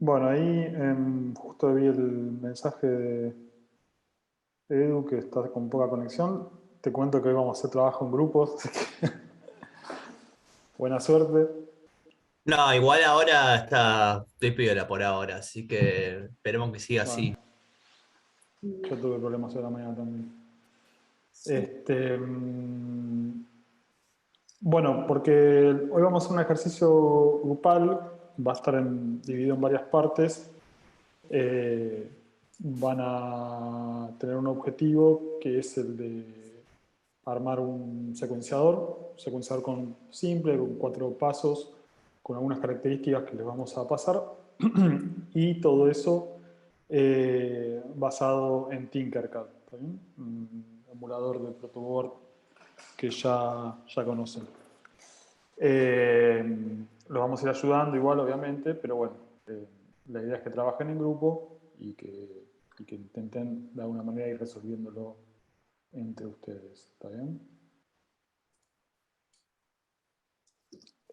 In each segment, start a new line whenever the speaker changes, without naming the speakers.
Bueno, ahí justo vi el mensaje de Edu que está con poca conexión. Te cuento que hoy vamos a hacer trabajo en grupos, así que buena suerte.
No, igual ahora estoy piola por ahora, así que esperemos que siga
Bueno,
así.
yo tuve problemas hoy a la mañana también.
Sí.
Este, bueno, porque hoy vamos a hacer un ejercicio grupal, va a estar dividido en varias partes. Eh, Van a tener un objetivo que es el de armar un secuenciador simple, con 4 pasos, con algunas características que les vamos a pasar, y todo eso basado en Tinkercad, ¿está bien? Un emulador de protoboard que ya conocen. Los vamos a ir ayudando igual, obviamente, pero bueno, la idea es que trabajen en grupo y que intenten de alguna manera ir resolviéndolo entre ustedes, ¿está bien?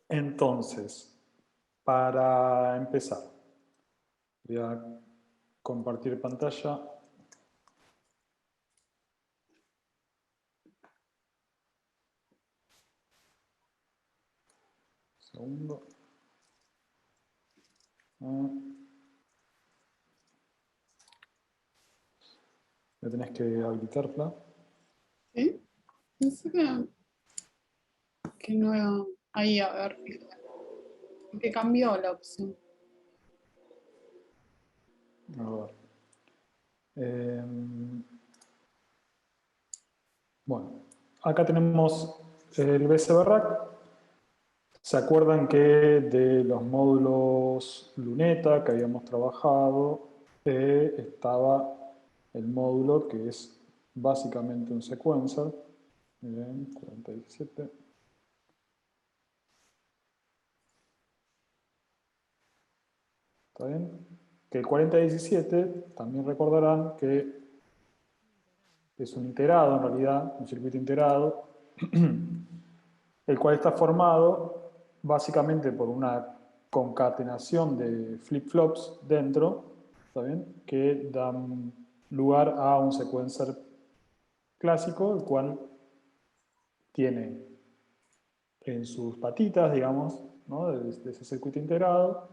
Entonces, para empezar, voy a compartir pantalla. Segundo. Ah, me tenés que habilitarla.
¿Sí? Pensé que no. Ahí, a ver. Que cambió la opción.
A ver. Eh, bueno, acá tenemos el BSB Rack. ¿Se acuerdan que de los módulos Luneta que habíamos trabajado, estaba el módulo que es básicamente un sequencer? Miren, 4017. ¿Está bien? Que el 4017 también recordarán que es un integrado, en realidad, un circuito integrado, el cual está formado básicamente por una concatenación de flip-flops dentro, ¿está bien? Que dan lugar a un sequencer clásico, el cual tiene en sus patitas, digamos, ¿no? de ese circuito integrado,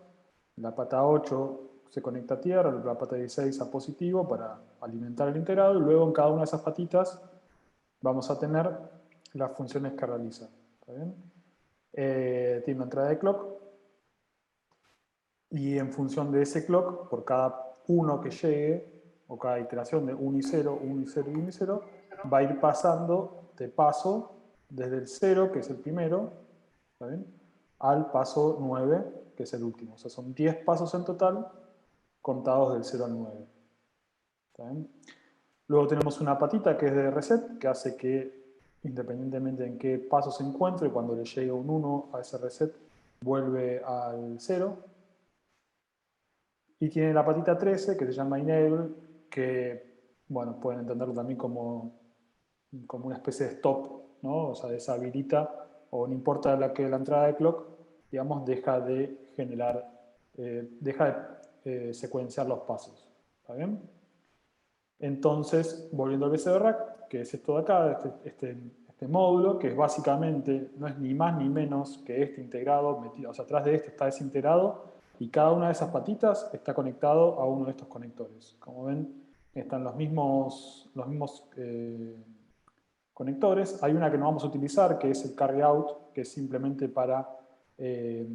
la pata 8 se conecta a tierra, la pata 16 a positivo para alimentar el integrado, y luego en cada una de esas patitas vamos a tener las funciones que realiza. ¿Está bien? Tiene una entrada de clock, y en función de ese clock, por cada uno que llegue, o cada iteración de 1 y 0, 1 y 0 y 1 y 0, va a ir pasando de paso desde el 0, que es el primero, ¿está bien?, al paso 9, que es el último. O sea, son 10 pasos en total, contados del 0 al 9. ¿Está bien? Luego tenemos una patita que es de reset, que hace que, independientemente en qué paso se encuentre, cuando le llegue un 1 a ese reset, vuelve al 0. Y tiene la patita 13, que se llama enable, que, bueno, pueden entenderlo también como una especie de stop, ¿no? O sea, deshabilita, o no importa la entrada de clock, digamos, deja de generar, deja de secuenciar los pasos. ¿Está bien? Entonces, volviendo al BCD Rack, que es esto de acá, este módulo, que es básicamente, no es ni más ni menos que este integrado, metido, o sea, atrás de este está desintegrado, y cada una de esas patitas está conectado a uno de estos conectores. Como ven, están los mismos conectores. Hay una que no vamos a utilizar, que es el carry out, que es simplemente eh,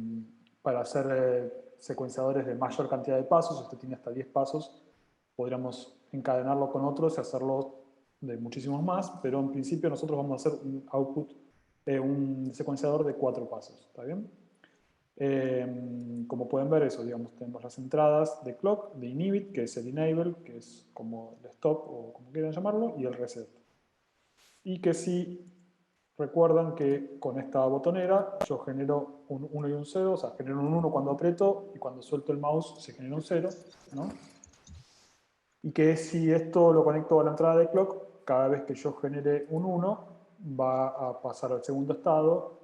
para hacer secuenciadores de mayor cantidad de pasos. Este tiene hasta 10 pasos. Podríamos encadenarlo con otros y hacerlo de muchísimos más, pero en principio nosotros vamos a hacer un output, un secuenciador de 4 pasos. ¿Está bien? Como pueden ver, eso, digamos, tenemos las entradas de clock, de inhibit, que es el enable, que es como el stop o como quieran llamarlo, y el reset. Y que si recuerdan que con esta botonera yo genero un 1 y un 0, o sea, genero un 1 cuando aprieto y cuando suelto el mouse se genera un 0, ¿no? Y que si esto lo conecto a la entrada de clock, cada vez que yo genere un 1 va a pasar al segundo estado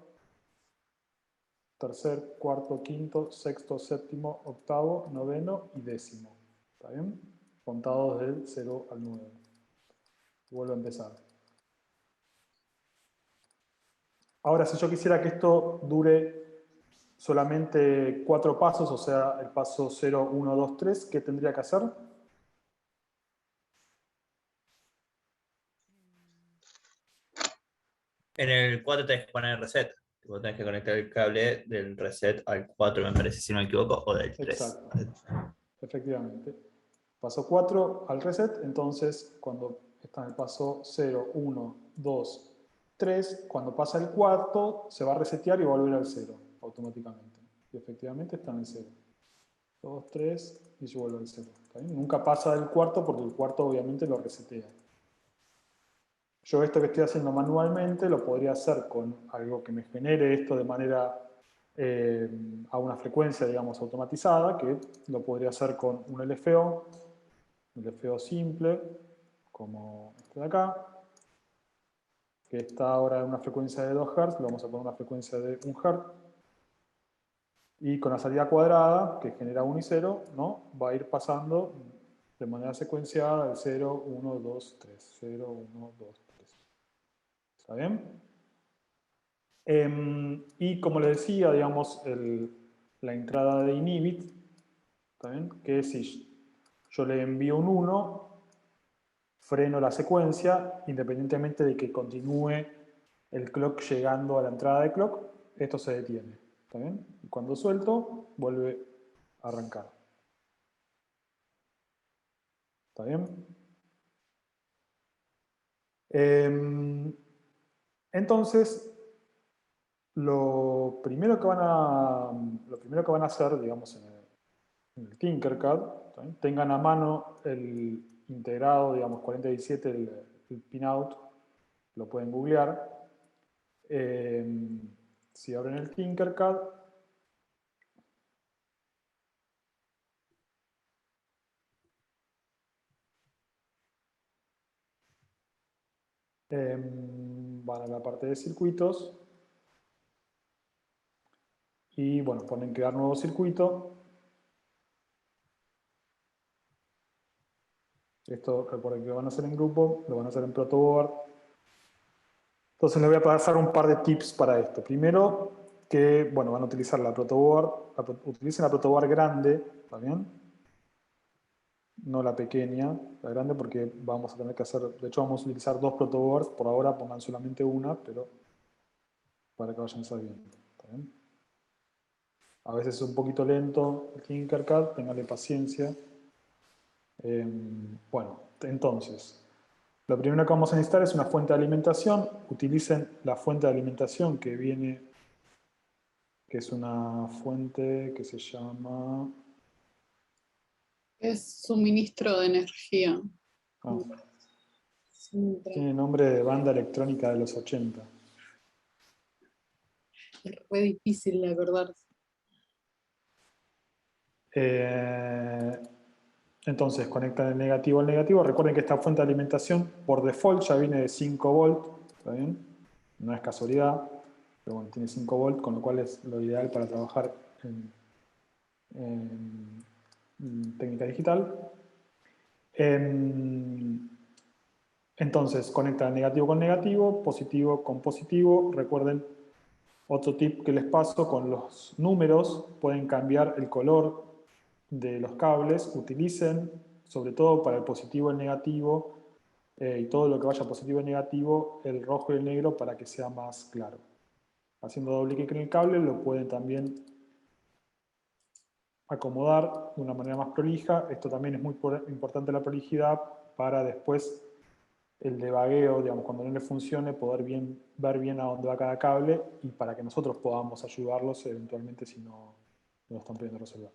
tercer, cuarto, quinto, sexto, séptimo, octavo, noveno y décimo. ¿Está bien? Contados del 0 al 9. Vuelvo a empezar. Ahora, si yo quisiera que esto dure solamente 4 pasos, o sea, el paso 0, 1, 2, 3, ¿qué tendría que hacer?
En el 4 tenés que poner reset. Vos tenés que conectar el cable del reset al 4, me parece, si no me equivoco, o del 3.
Exacto, efectivamente. Paso 4 al reset, entonces cuando está en el paso 0, 1, 2, 3, cuando pasa el cuarto se va a resetear y va a volver al 0 automáticamente. Y efectivamente está en el 0. 2, 3 y se vuelve al 0. Nunca pasa del cuarto porque el cuarto obviamente lo resetea. Yo esto que estoy haciendo manualmente lo podría hacer con algo que me genere esto de manera a una frecuencia, digamos, automatizada, que lo podría hacer con un LFO simple, como este de acá, que está ahora en una frecuencia de 2 Hz, lo vamos a poner una frecuencia de 1 Hz, y con la salida cuadrada, que genera 1 y 0, ¿no? Va a ir pasando de manera secuenciada el 0, 1, 2, 3, 0, 1, 2, 3. ¿Está bien? Y como les decía, digamos, la entrada de inhibit, ¿está bien? Que si yo le envío un 1, freno la secuencia, independientemente de que continúe el clock llegando a la entrada de clock, esto se detiene. ¿Está bien? Y cuando suelto, vuelve a arrancar. ¿Está bien? Entonces, lo primero que van a hacer, digamos, en el Tinkercad, tengan a mano el integrado, digamos, 4017, el pinout, lo pueden googlear. Si abren el Tinkercad, van a la parte de circuitos y, bueno, ponen crear nuevo circuito. Esto, recuerden que lo van a hacer en grupo, lo van a hacer en protoboard. Entonces les voy a pasar un par de tips para esto. Primero, que, bueno, van a utilizar la protoboard, utilicen la protoboard grande, ¿está bien? No la pequeña, la grande, porque vamos a tener que hacer, de hecho vamos a utilizar 2 protoboards, por ahora pongan solamente una, pero para que vayan sabiendo, ¿está bien? A veces es un poquito lento el Tinkercad, ténganle paciencia. Bueno, entonces, lo primero que vamos a necesitar es una fuente de alimentación. Utilicen la fuente de alimentación que viene, que es una fuente que se llama...
Es suministro de energía.
Ah,
Siempre.
tiene nombre de banda electrónica de los 80.
Es re difícil de acordarse.
Entonces conectan el negativo al negativo. Recuerden que esta fuente de alimentación por default ya viene de 5 volt. ¿Está bien? No es casualidad, pero bueno, tiene 5 volt, con lo cual es lo ideal para trabajar en técnica digital. Entonces conectan negativo con negativo, positivo con positivo. Recuerden, otro tip que les paso, con los números pueden cambiar el color de los cables. Utilicen, sobre todo para el positivo y el negativo, y todo lo que vaya positivo y negativo, el rojo y el negro para que sea más claro. Haciendo doble clic en el cable lo pueden también acomodar de una manera más prolija. Esto también es muy importante, la prolijidad, para después el debagueo, digamos, cuando no le funcione, poder ver bien a dónde va cada cable y para que nosotros podamos ayudarlos eventualmente si no lo están pudiendo resolver.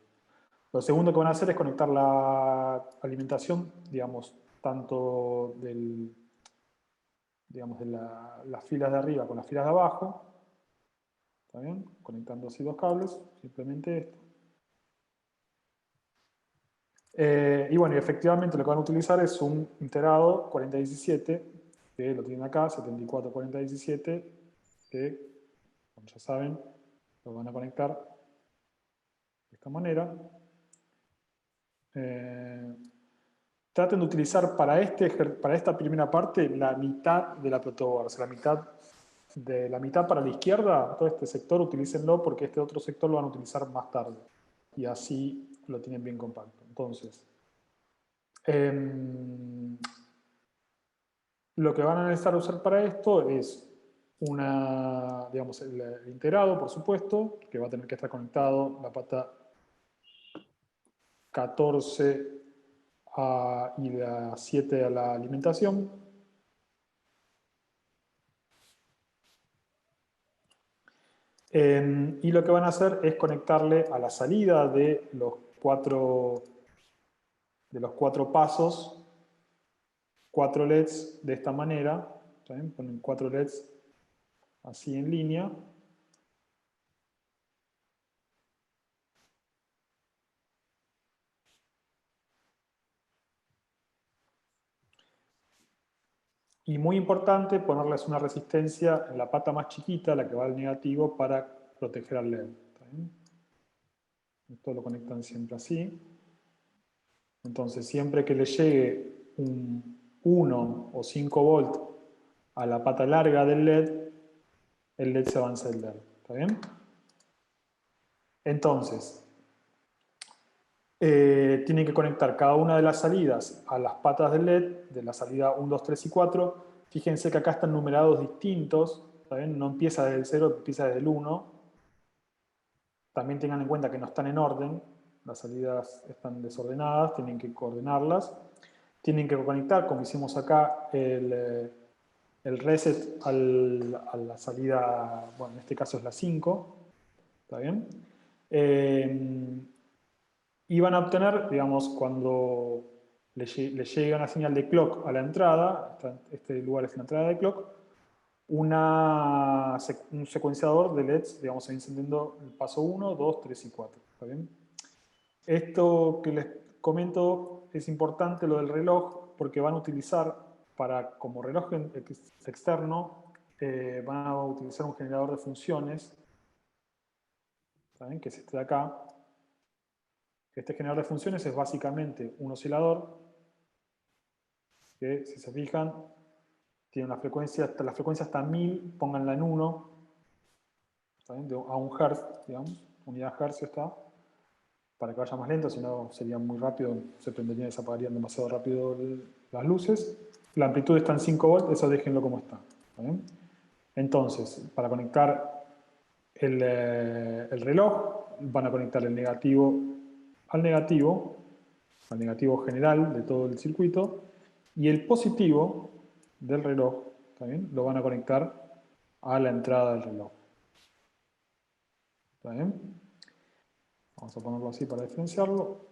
Lo segundo que van a hacer es conectar la alimentación, digamos, tanto digamos, de las filas de arriba con las filas de abajo. ¿Está bien? Conectando así 2 cables, simplemente esto. Y bueno, y efectivamente lo que van a utilizar es un integrado 4017, que lo tienen acá, 744017, que, como ya saben, Lo van a conectar de esta manera. Traten de utilizar para esta primera parte la mitad de la protoboard, o sea, la mitad para la izquierda, todo este sector utilícenlo porque este otro sector lo van a utilizar más tarde. Y así lo tienen bien compacto. Entonces, lo que van a necesitar usar para esto es digamos, el integrado, por supuesto, que va a tener que estar conectado la pata 14 y la 7 a la alimentación. Y lo que van a hacer es conectarle a la salida de los cuatro pasos, 4 LEDs de esta manera. ¿Saben? Ponen 4 LEDs así en línea. Y muy importante ponerles una resistencia en la pata más chiquita, la que va al negativo, para proteger al LED. ¿Está bien? Esto lo conectan siempre así. Entonces, siempre que le llegue un 1 o 5 volt a la pata larga del LED, el LED se va a encender. ¿Está bien? Entonces, tienen que conectar cada una de las salidas a las patas del LED, de la salida 1, 2, 3 y 4. Fíjense que acá están numerados distintos. ¿Está bien? No empieza desde el 0, empieza desde el 1. También tengan en cuenta que no están en orden. Las salidas están desordenadas, tienen que coordinarlas. Tienen que conectar, como hicimos acá, el reset a la salida, bueno, en este caso es la 5. ¿Está bien? Y van a obtener, digamos, cuando le llegue una señal de clock a la entrada, este lugar es la entrada de clock, un secuenciador de LEDs, digamos, encendiendo el paso 1, 2, 3 y 4. ¿Está bien? Esto que les comento es importante, lo del reloj, porque van a utilizar, como reloj externo, van a utilizar un generador de funciones, ¿saben? Que es este de acá. Este generador de funciones es básicamente un oscilador que, si se fijan, tiene una frecuencia, la frecuencia hasta 1000, pónganla en 1, a 1 Hz, digamos, unidad Hz está, para que vaya más lento, si no sería muy rápido, se prenderían y se apagarían demasiado rápido las luces. La amplitud está en 5 volts, eso déjenlo como está. Entonces, para conectar el reloj, van a conectar el negativo al negativo general de todo el circuito, y el positivo del reloj también lo van a conectar a la entrada del reloj. ¿Está bien? Vamos a ponerlo así para diferenciarlo.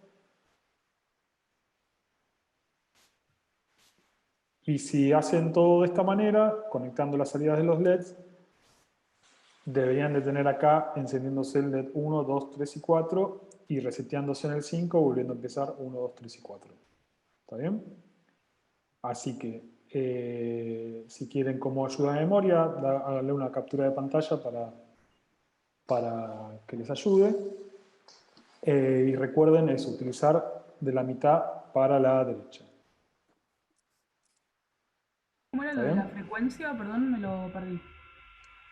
Y si hacen todo de esta manera, conectando las salidas de los LEDs, deberían de tener acá encendiéndose el LED 1, 2, 3 y 4 y reseteándose en el 5, volviendo a empezar 1, 2, 3 y 4. ¿Está bien? Así que, si quieren como ayuda de memoria, háganle una captura de pantalla para que les ayude. Y recuerden eso, utilizar de la mitad para la derecha.
¿Cómo era lo de la frecuencia? Perdón, me lo perdí.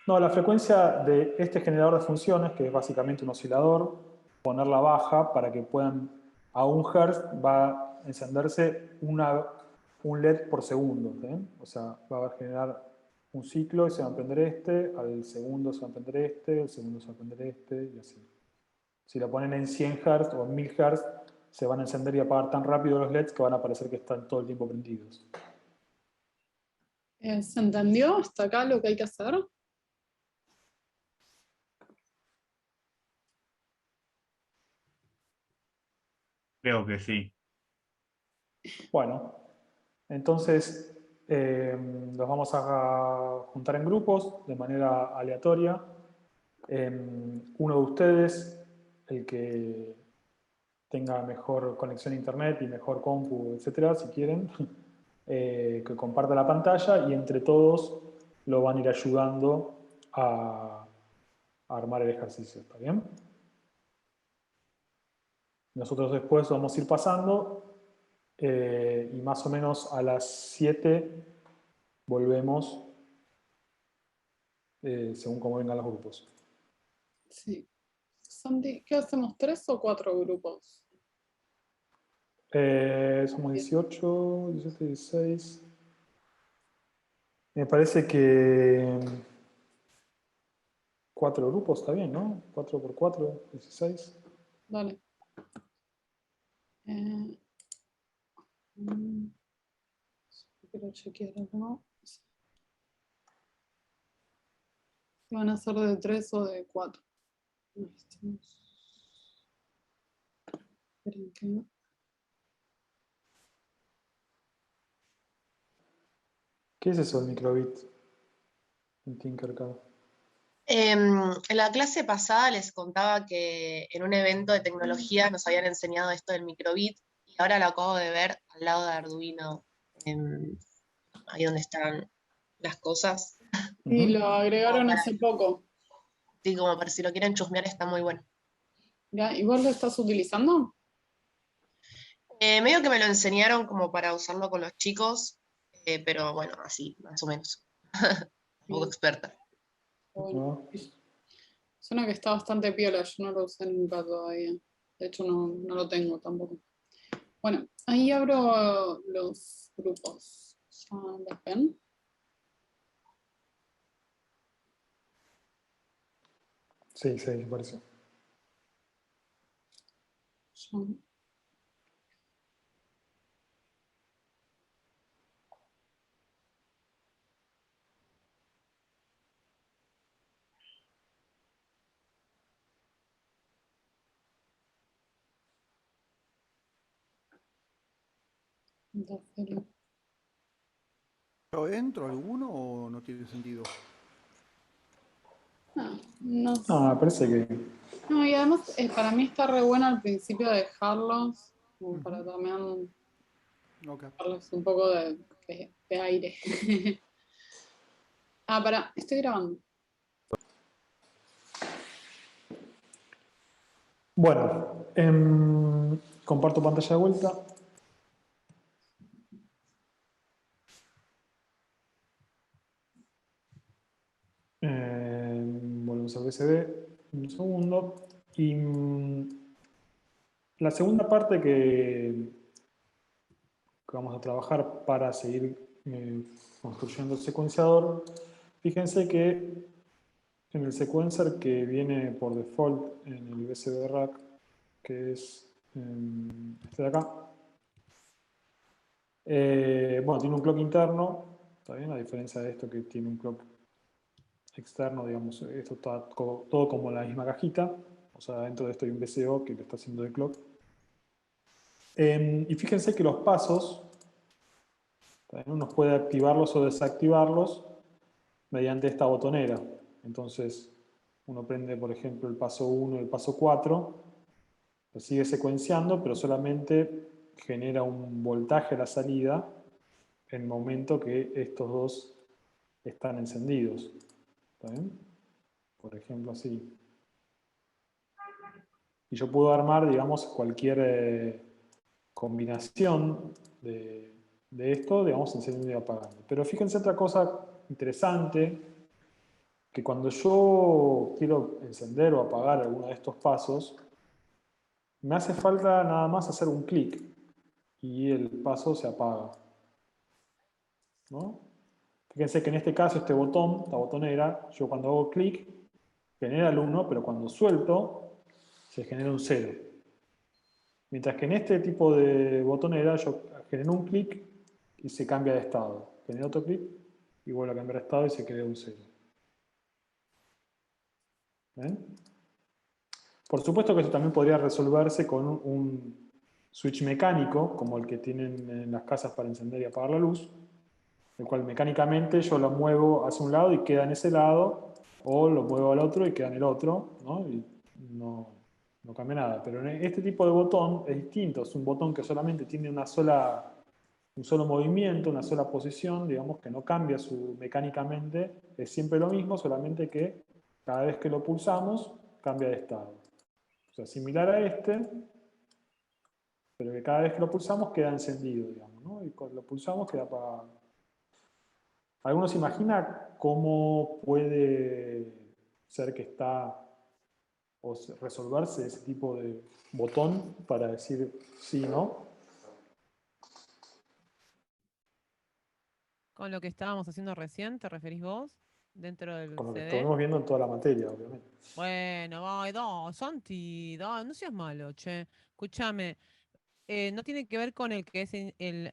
No, la frecuencia de este generador de funciones, que es básicamente un oscilador, ponerla baja para que puedan, a 1 Hz va a encenderse un LED por segundo. ¿Sí? O sea, va a generar un ciclo y se va a prender este, al segundo se va a prender este, al segundo se va a prender este, y así. Si lo ponen en 100 Hz o en 1000 Hz, se van a encender y apagar tan rápido los LEDs que van a parecer que están todo el tiempo prendidos.
¿Se entendió hasta acá lo que hay que hacer?
Creo que sí.
Bueno, entonces los vamos a juntar en grupos de manera aleatoria. Uno de ustedes, el que tenga mejor conexión a internet y mejor compu, etcétera, si quieren, que comparta la pantalla y entre todos lo van a ir ayudando a armar el ejercicio, ¿está bien? Nosotros después vamos a ir pasando y más o menos a las 7 volvemos según cómo vengan los grupos.
Sí. Santi, ¿qué hacemos? ¿3 o 4 grupos?
Somos 18, 17, 16. Me parece que 4 grupos está bien, ¿no? 4 por 4, 16.
Dale. Mm, quiero chequear algo. ¿Van a ser de 3 o de 4? Esperen que...
¿Qué es eso el microbit en Tinkercad?
En la clase pasada les contaba que en un evento de tecnología nos habían enseñado esto del microbit y ahora lo acabo de ver al lado de Arduino, ahí donde están las cosas.
Y
Ujú.
lo agregaron hace poco.
Sí, como por si lo quieren chusmear está muy bueno.
¿Ya? ¿Y vos lo estás utilizando?
Medio que me lo enseñaron como para usarlo con los chicos, pero bueno, así, más o menos. Un poco experta.
Bueno,
¿No?
suena que está bastante piola, yo no lo usé nunca todavía. De hecho, no lo tengo tampoco. Bueno, ahí abro los grupos. ¿Ya los ven?
Sí, sí, me pareció.
Ya. Entonces,
¿Yo entro alguno o no tiene sentido?
no sé.
No, me parece que
No, y además para mí está re bueno al principio dejarlos, como para también
Ok.
darles un poco de aire. Pará, estoy grabando.
bueno, comparto pantalla de vuelta. Volvemos al USB un segundo. Y la segunda parte que vamos a trabajar para seguir construyendo el secuenciador, fíjense que en el sequencer que viene por default en el USB Rack, que es este de acá, bueno, tiene un clock interno, ¿está bien? A diferencia de esto que tiene un clock externo, digamos, esto está todo como la misma cajita, o sea, dentro de esto hay un VCO que le está haciendo de clock. Y fíjense que los pasos, uno puede activarlos o desactivarlos mediante esta botonera. Entonces, uno prende, por ejemplo, el paso 1 y el paso 4, lo sigue secuenciando, pero solamente genera un voltaje a la salida en el momento que estos dos están encendidos. ¿Está bien? Por ejemplo, así. Y yo puedo armar, digamos, cualquier combinación de esto, digamos, encendiendo y apagando. Pero fíjense otra cosa interesante, que cuando yo quiero encender o apagar alguno de estos pasos, me hace falta nada más hacer un clic y el paso se apaga, ¿no? Fíjense que en este caso este botón, la botonera, yo cuando hago clic genera el 1, pero cuando suelto se genera un 0. Mientras que en este tipo de botonera yo genero un clic y se cambia de estado. Genero otro clic y vuelve a cambiar de estado y se crea un 0. ¿Ven? Por supuesto que eso también podría resolverse con un switch mecánico, como el que tienen en las casas para encender y apagar la luz, el cual mecánicamente yo lo muevo hacia un lado y queda en ese lado, o lo muevo al otro y queda en el otro, ¿no? Y no cambia nada. Pero en este tipo de botón es distinto, es un botón que solamente tiene un solo movimiento, una sola posición, digamos que no cambia mecánicamente, es siempre lo mismo, solamente que Cada vez que lo pulsamos, cambia de estado. O sea, similar a este, pero que cada vez que lo pulsamos queda encendido, digamos, ¿no? Y cuando lo pulsamos queda apagado. ¿Alguno se imagina cómo puede ser que está o resolverse ese tipo de botón para decir sí o no?
Con lo que estábamos haciendo recién, ¿te referís vos? Dentro del
Con lo que
CD.
estuvimos viendo en toda la materia, obviamente.
Bueno, ay, Santi, no seas malo, che. Escúchame, no tiene que ver con el que es el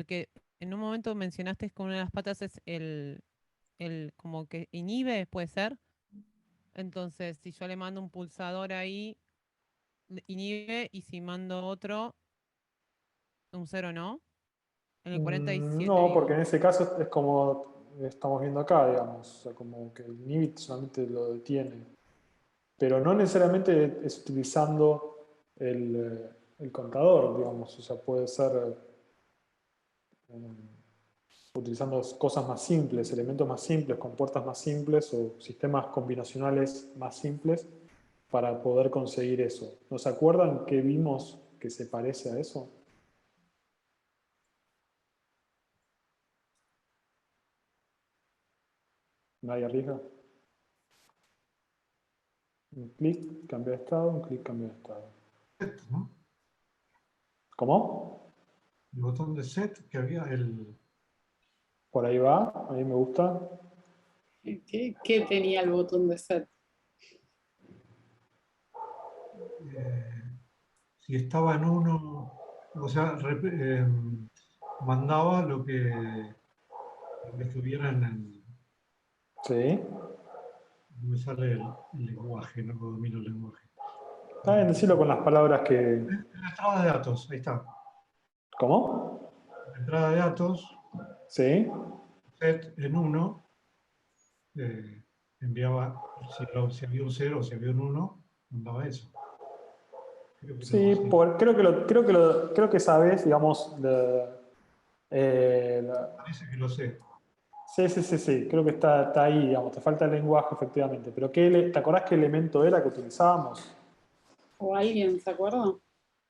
que en un momento mencionaste con una de las patas es el como que inhibe, puede ser. Entonces, si yo le mando un pulsador ahí, inhibe, y si mando otro, un cero, ¿no? En el 47
No, porque
digo.
en ese caso es como estamos viendo acá, digamos, o sea, como que el inhibit solamente lo detiene. Pero no necesariamente es utilizando el contador, digamos, o sea, puede ser utilizando cosas más simples, elementos más simples, compuertas más simples o sistemas combinacionales más simples para poder conseguir eso. ¿Nos acuerdan qué vimos que se parece a eso? ¿Nadie arriesga? Un clic, cambia de estado, un clic, cambia de estado.
Set, ¿no?
¿Cómo?
El botón de set que había,
Por ahí va, a mí me gusta.
¿Qué tenía el botón de set?
si estaba en uno, o sea, mandaba lo que estuviera en el.
Sí.
No me sale el lenguaje, no domino el lenguaje.
Está bien decirlo con las palabras que...
La entrada de datos, ahí está.
¿Cómo?
La entrada de datos,
Sí.
set en 1, enviaba, si había un 0 o si había un 1, mandaba eso. Creo que es algo
Sí,
así.
creo que sabes, digamos,
Parece que lo sé.
sí, creo que está ahí, digamos, te falta el lenguaje, efectivamente. Pero ¿te acordás qué elemento era que utilizábamos?
¿O alguien se acuerda?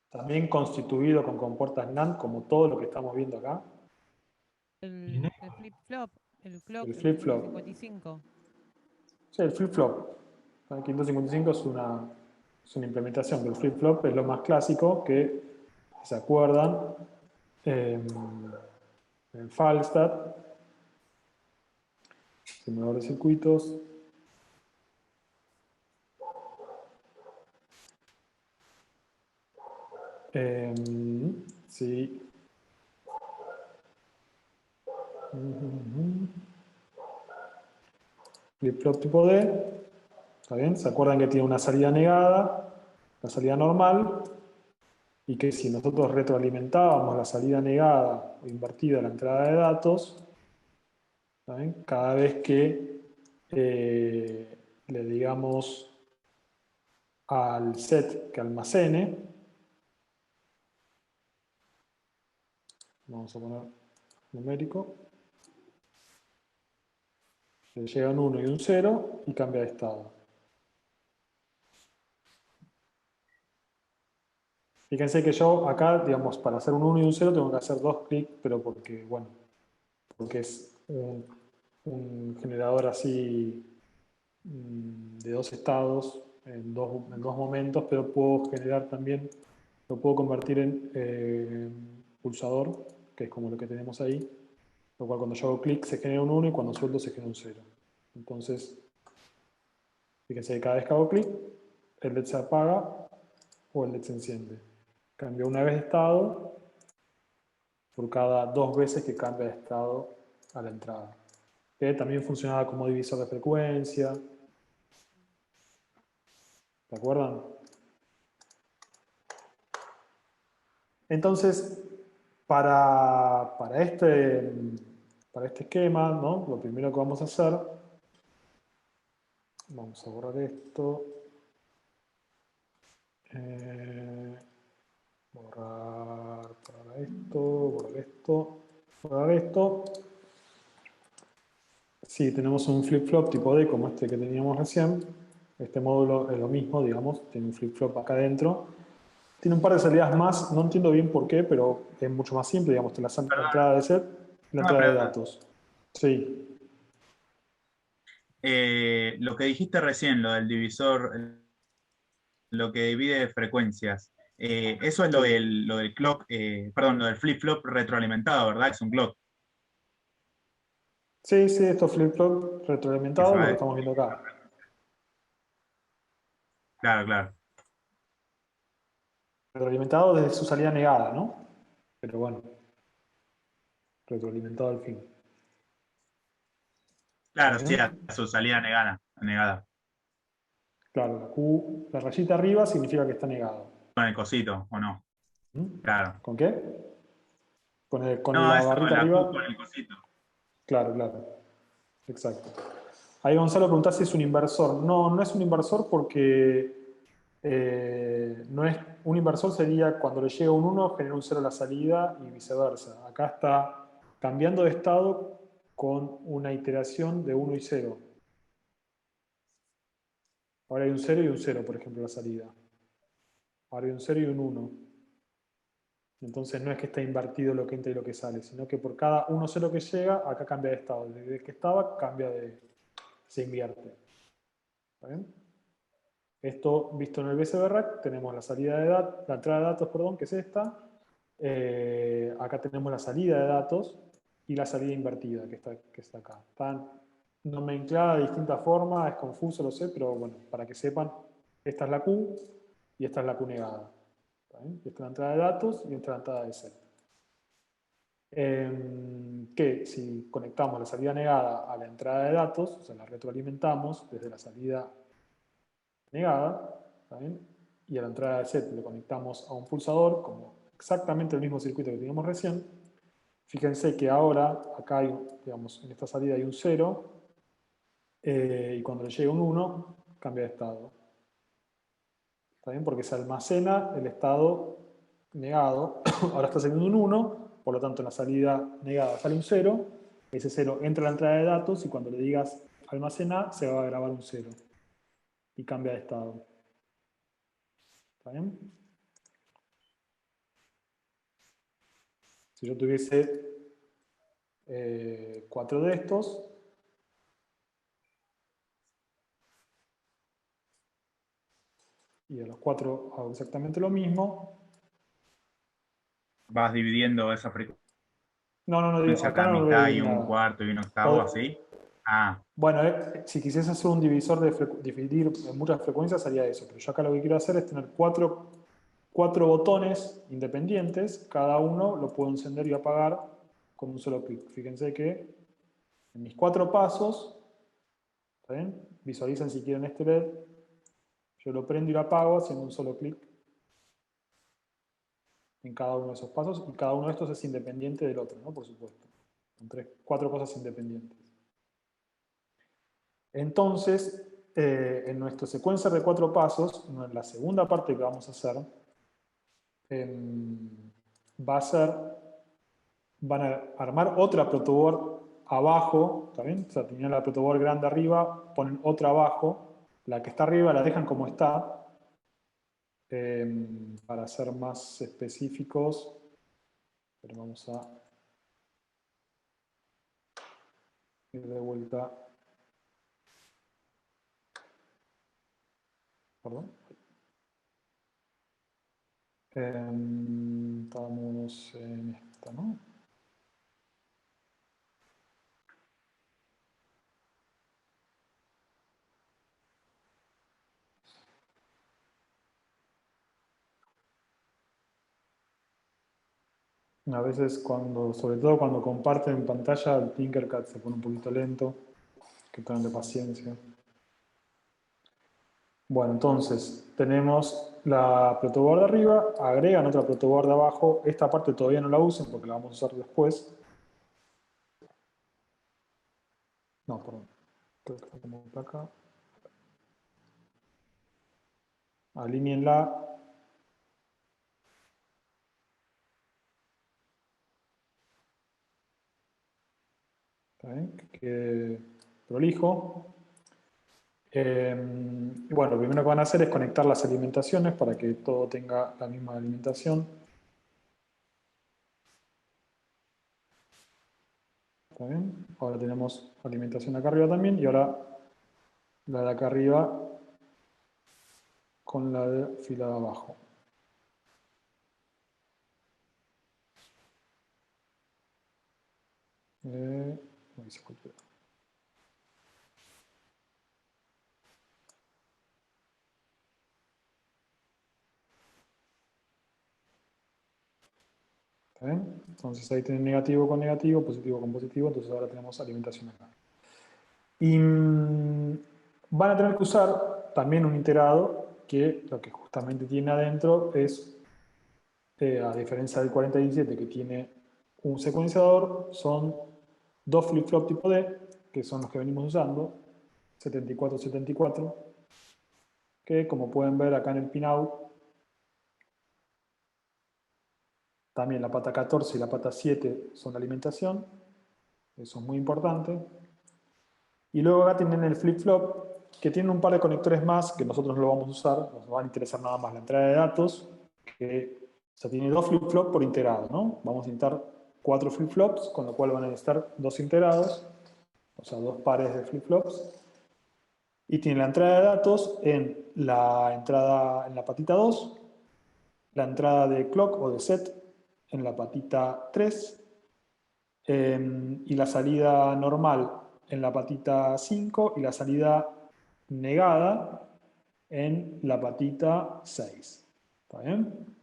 También constituido con compuertas NAND, como todo lo que estamos viendo acá.
El flip-flop, el clock,
El
el
flip-flop.
555.
Sí, el flip-flop. El 555 es una implementación, pero el flip-flop es lo más clásico que, si se acuerdan, en Falstad, simulador de circuitos, sí. Flip-flop tipo D, ¿está bien? ¿Se acuerdan que tiene una salida negada, una salida normal? Y que si nosotros retroalimentábamos la salida negada o invertida a la entrada de datos, ¿está bien? Cada vez que le digamos al set que almacene, vamos a poner numérico, le llega un 1 y un 0 y cambia de estado. Fíjense que yo acá, digamos, para hacer un 1 y un 0 tengo que hacer 2 clics, pero porque, bueno, porque es un generador así de 2 estados en dos momentos, pero puedo generar también, lo puedo convertir en pulsador, que es como lo que tenemos ahí, lo cual cuando yo hago clic se genera un 1 y cuando suelto se genera un 0. Entonces, fíjense que cada vez que hago clic, el LED se apaga o el LED se enciende. Cambia una vez de estado por cada 2 veces que cambia de estado a la entrada. Que también funcionaba como divisor de frecuencia. ¿De acuerdan? Entonces, para este esquema, ¿no? Lo primero que vamos a hacer, vamos a borrar esto, borrar esto. Sí, tenemos un flip-flop tipo D como este que teníamos recién. Este módulo es lo mismo, digamos, tiene un flip-flop acá adentro. Tiene un par de salidas más, no entiendo bien por qué, pero es mucho más simple, digamos, la entrada de set y la
Una
entrada de
pregunta.
datos. Sí,
Lo que dijiste recién, lo del divisor, lo que divide frecuencias, eso es
sí.
lo del clock, perdón, lo del flip-flop retroalimentado, ¿verdad? Es un clock.
Sí, sí, esto es flip-flop
Que se
retroalimentado, lo
va
que
de-
estamos viendo acá.
Claro, claro.
Retroalimentado desde su salida negada, ¿no? Pero bueno, retroalimentado al fin. ¿Está
Claro, sí, a
bien?
su salida negada.
Claro, la Q, la rayita arriba significa que está negado.
Con el cosito, ¿o no?
¿Mm?
Claro.
¿Con qué? Con
No,
la
eso,
barrita
la Q
arriba.
con el cosito.
Claro, claro. Exacto. Ahí Gonzalo preguntás si es un inversor. No, no es un inversor porque no es, un inversor sería cuando le llega un 1 genera un 0 a la salida y viceversa. Acá está cambiando de estado con una iteración de 1 y 0. Ahora hay un 0 y un 0, por ejemplo, la salida. Ahora hay un 0 y un 1. Entonces no es que está invertido lo que entra y lo que sale, sino que por cada 1 0 que llega, acá cambia de estado. Desde el que estaba, se invierte. ¿Está bien? Esto, visto en el BCB-Rack, tenemos la salida de datos, la entrada de datos, perdón, que es esta. Acá tenemos la salida de datos y la salida invertida, que está acá. Están nomencladas de distintas formas, es confuso, lo sé, pero bueno, para que sepan, esta es la Q y esta es la Q negada. ¿Está bien? Esta es la entrada de datos y esta es la entrada de set. Que si conectamos la salida negada a la entrada de datos, o sea, la retroalimentamos desde la salida negada, ¿está bien? Y a la entrada de set le conectamos a un pulsador, como exactamente el mismo circuito que teníamos recién. Fíjense que ahora, acá hay, digamos, en esta salida hay un 0, y cuando le llega un 1, cambia de estado. ¿Está bien? Porque se almacena el estado negado. Ahora está saliendo un 1, por lo tanto en la salida negada sale un 0, ese 0 entra a la entrada de datos y cuando le digas almacenar, se va a grabar un 0 y cambia de estado. ¿Está bien? Si yo tuviese 4 de estos, y a los 4 hago exactamente lo mismo.
Vas dividiendo esa frecuencia
No, no, no, digo,
a
acá no lo voy a
mitad y
dividir
un
nada.
cuarto y un octavo, así. Ah,
Bueno, si quisiese hacer un divisor dividir en muchas frecuencias, haría eso. Pero yo acá lo que quiero hacer es tener cuatro botones independientes. Cada uno lo puedo encender y apagar con un solo clic. Fíjense que en mis 4 pasos, ¿está bien? Visualicen si quieren este LED. Yo lo prendo y lo apago haciendo un solo clic en cada uno de esos pasos. Y cada uno de estos es independiente del otro, ¿no? Por supuesto. Son 4 cosas independientes. Entonces, en nuestro secuencia de 4 pasos, en la segunda parte que vamos a hacer, va a ser, van a armar otra protoboard abajo, ¿está bien? O sea, tenían la protoboard grande arriba, ponen otra abajo, la que está arriba la dejan como está, para ser más específicos, pero vamos a ir de vuelta, perdón. Estamos en esta, ¿no? A veces sobre todo cuando comparten pantalla, el Tinkercad se pone un poquito lento, que tengan de paciencia. Bueno, entonces tenemos la protoboard de arriba, agregan otra protoboard de abajo. Esta parte todavía no la usen porque la vamos a usar después. No, perdón. Creo que está como acá. Alíñenla. ¿Está bien? Que prolijo. Y bueno, lo primero que van a hacer es conectar las alimentaciones para que todo tenga la misma alimentación. ¿Está bien? Ahora tenemos alimentación acá arriba también, y ahora la de acá arriba con la de fila de abajo. Ahí se golpeó. ¿Está bien? Entonces ahí tienen negativo con negativo, positivo con positivo, entonces ahora tenemos alimentación acá. Y van a tener que usar también un iterado que lo que justamente tiene adentro es, a diferencia del 4017 que tiene un secuenciador, son dos flip-flop tipo D, que son los que venimos usando, 74-74, que como pueden ver acá en el pinout, también la pata 14 y la pata 7 son de alimentación, eso es muy importante. Y luego acá tienen el flip-flop, que tiene un par de conectores más que nosotros no lo vamos a usar, nos va a interesar nada más la entrada de datos, que o sea, tiene dos flip-flops por iterado, ¿no? Vamos a necesitar 4 flip-flops, con lo cual van a necesitar 2 iterados, o sea, 2 pares de flip-flops. Y tiene la entrada de datos en la patita 2, la entrada de clock o de set en la patita 3, y la salida normal en la patita 5 y la salida negada en la patita 6. ¿Está bien?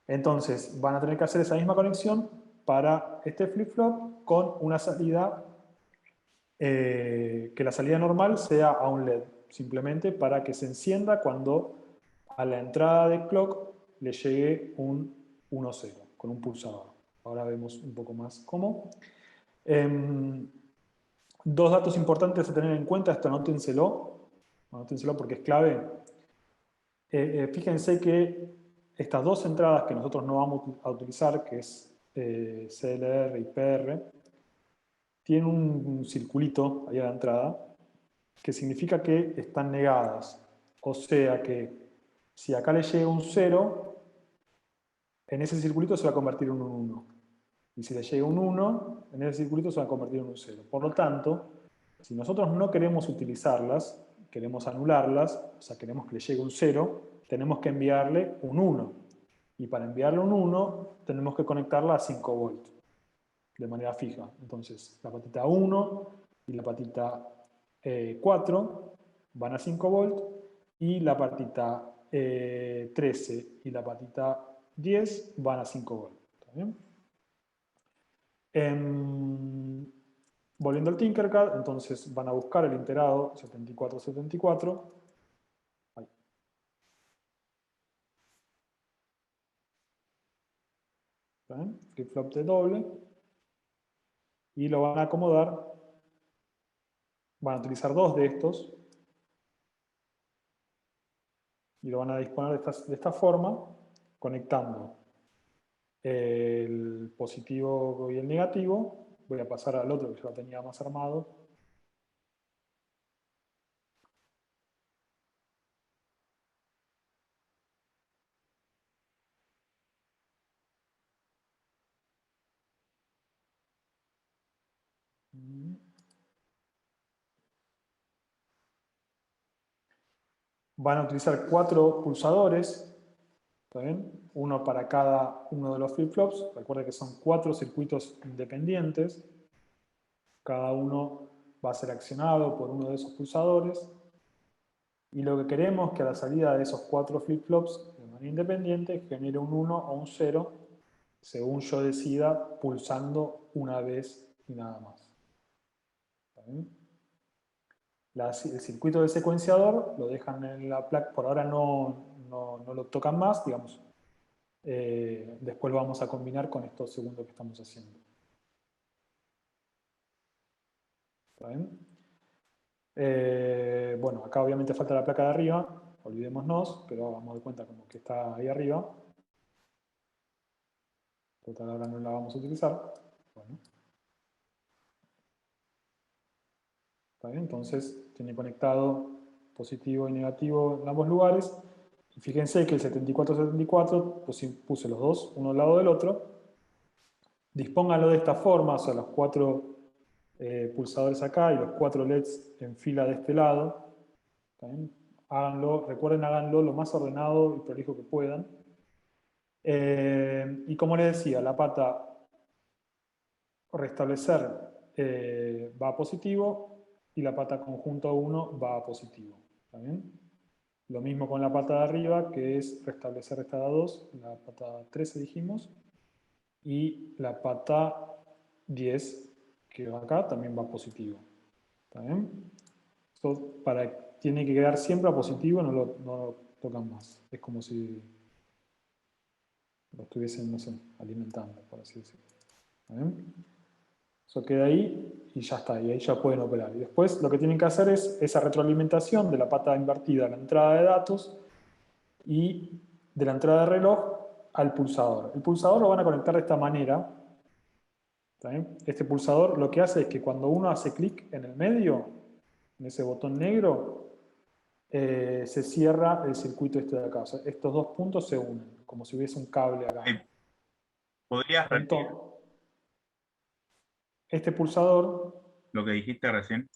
Entonces van a tener que hacer esa misma conexión para este flip-flop con una salida, que la salida normal sea a un LED, simplemente para que se encienda cuando a la entrada de clock le llegue un 1-0 con un pulsador. Ahora vemos un poco más cómo. Dos datos importantes a tener en cuenta, esto anótenselo porque es clave. Fíjense que estas dos entradas que nosotros no vamos a utilizar, que es CLR y PR, tienen un circulito ahí a la entrada, que significa que están negadas. O sea que si acá le llega un 0, en ese circulito se va a convertir en un 1. Y si le llega un 1, en ese circulito se va a convertir en un 0. Por lo tanto, si nosotros no queremos utilizarlas, queremos anularlas, o sea, queremos que le llegue un 0, tenemos que enviarle un 1. Y para enviarle un 1, tenemos que conectarla a 5 volts, de manera fija. Entonces, la patita 1 y la patita 4 van a 5 volts, y la patita 13 y la patita 10 van a 5 volts. ¿Está bien? Volviendo al Tinkercad, entonces van a buscar el iterado 7474. Ahí. Flip-flop de doble. Y lo van a acomodar. Van a utilizar dos de estos. Y lo van a disponer de esta forma, conectando el positivo y el negativo. Voy a pasar al otro que ya lo tenía más armado. Van a utilizar 4 pulsadores, ¿está bien? Uno para cada uno de los flip-flops. Recuerden que son 4 circuitos independientes. Cada uno va a ser accionado por uno de esos pulsadores. Y lo que queremos es que a la salida de esos 4 flip-flops, de manera independiente, genere un 1 o un 0, según yo decida, pulsando una vez y nada más. ¿Está bien? El circuito del secuenciador lo dejan en la placa, por ahora no lo tocan más, digamos. Después lo vamos a combinar con estos segundos que estamos haciendo. ¿Está bien? Bueno, acá obviamente falta la placa de arriba, olvidémonos, pero vamos de cuenta como que está ahí arriba. Total, ahora no la vamos a utilizar. Bueno. ¿Está bien? Entonces tiene conectado positivo y negativo en ambos lugares. Y fíjense que el 74-74, pues puse los dos uno al lado del otro. Dispónganlo de esta forma, o sea, los 4 pulsadores acá y los 4 LEDs en fila de este lado. ¿Está bien? Háganlo, recuerden, háganlo lo más ordenado y prolijo que puedan. Y como les decía, la pata restablecer va a positivo y la pata conjunto 1 va a positivo. ¿Está bien? Lo mismo con la pata de arriba, que es restablecer esta 2, la pata 13 dijimos, y la pata 10, que va acá, también va positivo. ¿Está bien? Esto tiene que quedar siempre a positivo, no lo tocan más. Es como si lo estuviesen, no sé, alimentando, por así decirlo. ¿Está bien? Eso queda ahí y ya está, y ahí ya pueden operar. Y después lo que tienen que hacer es esa retroalimentación de la pata invertida a la entrada de datos y de la entrada de reloj al pulsador. El pulsador lo van a conectar de esta manera. ¿Está bien? Este pulsador lo que hace es que cuando uno hace clic en el medio, en ese botón negro, se cierra el circuito este de acá. O sea, estos dos puntos se unen, como si hubiese un cable acá.
¿Podrías repetir
Entonces, este pulsador,
lo que dijiste recién?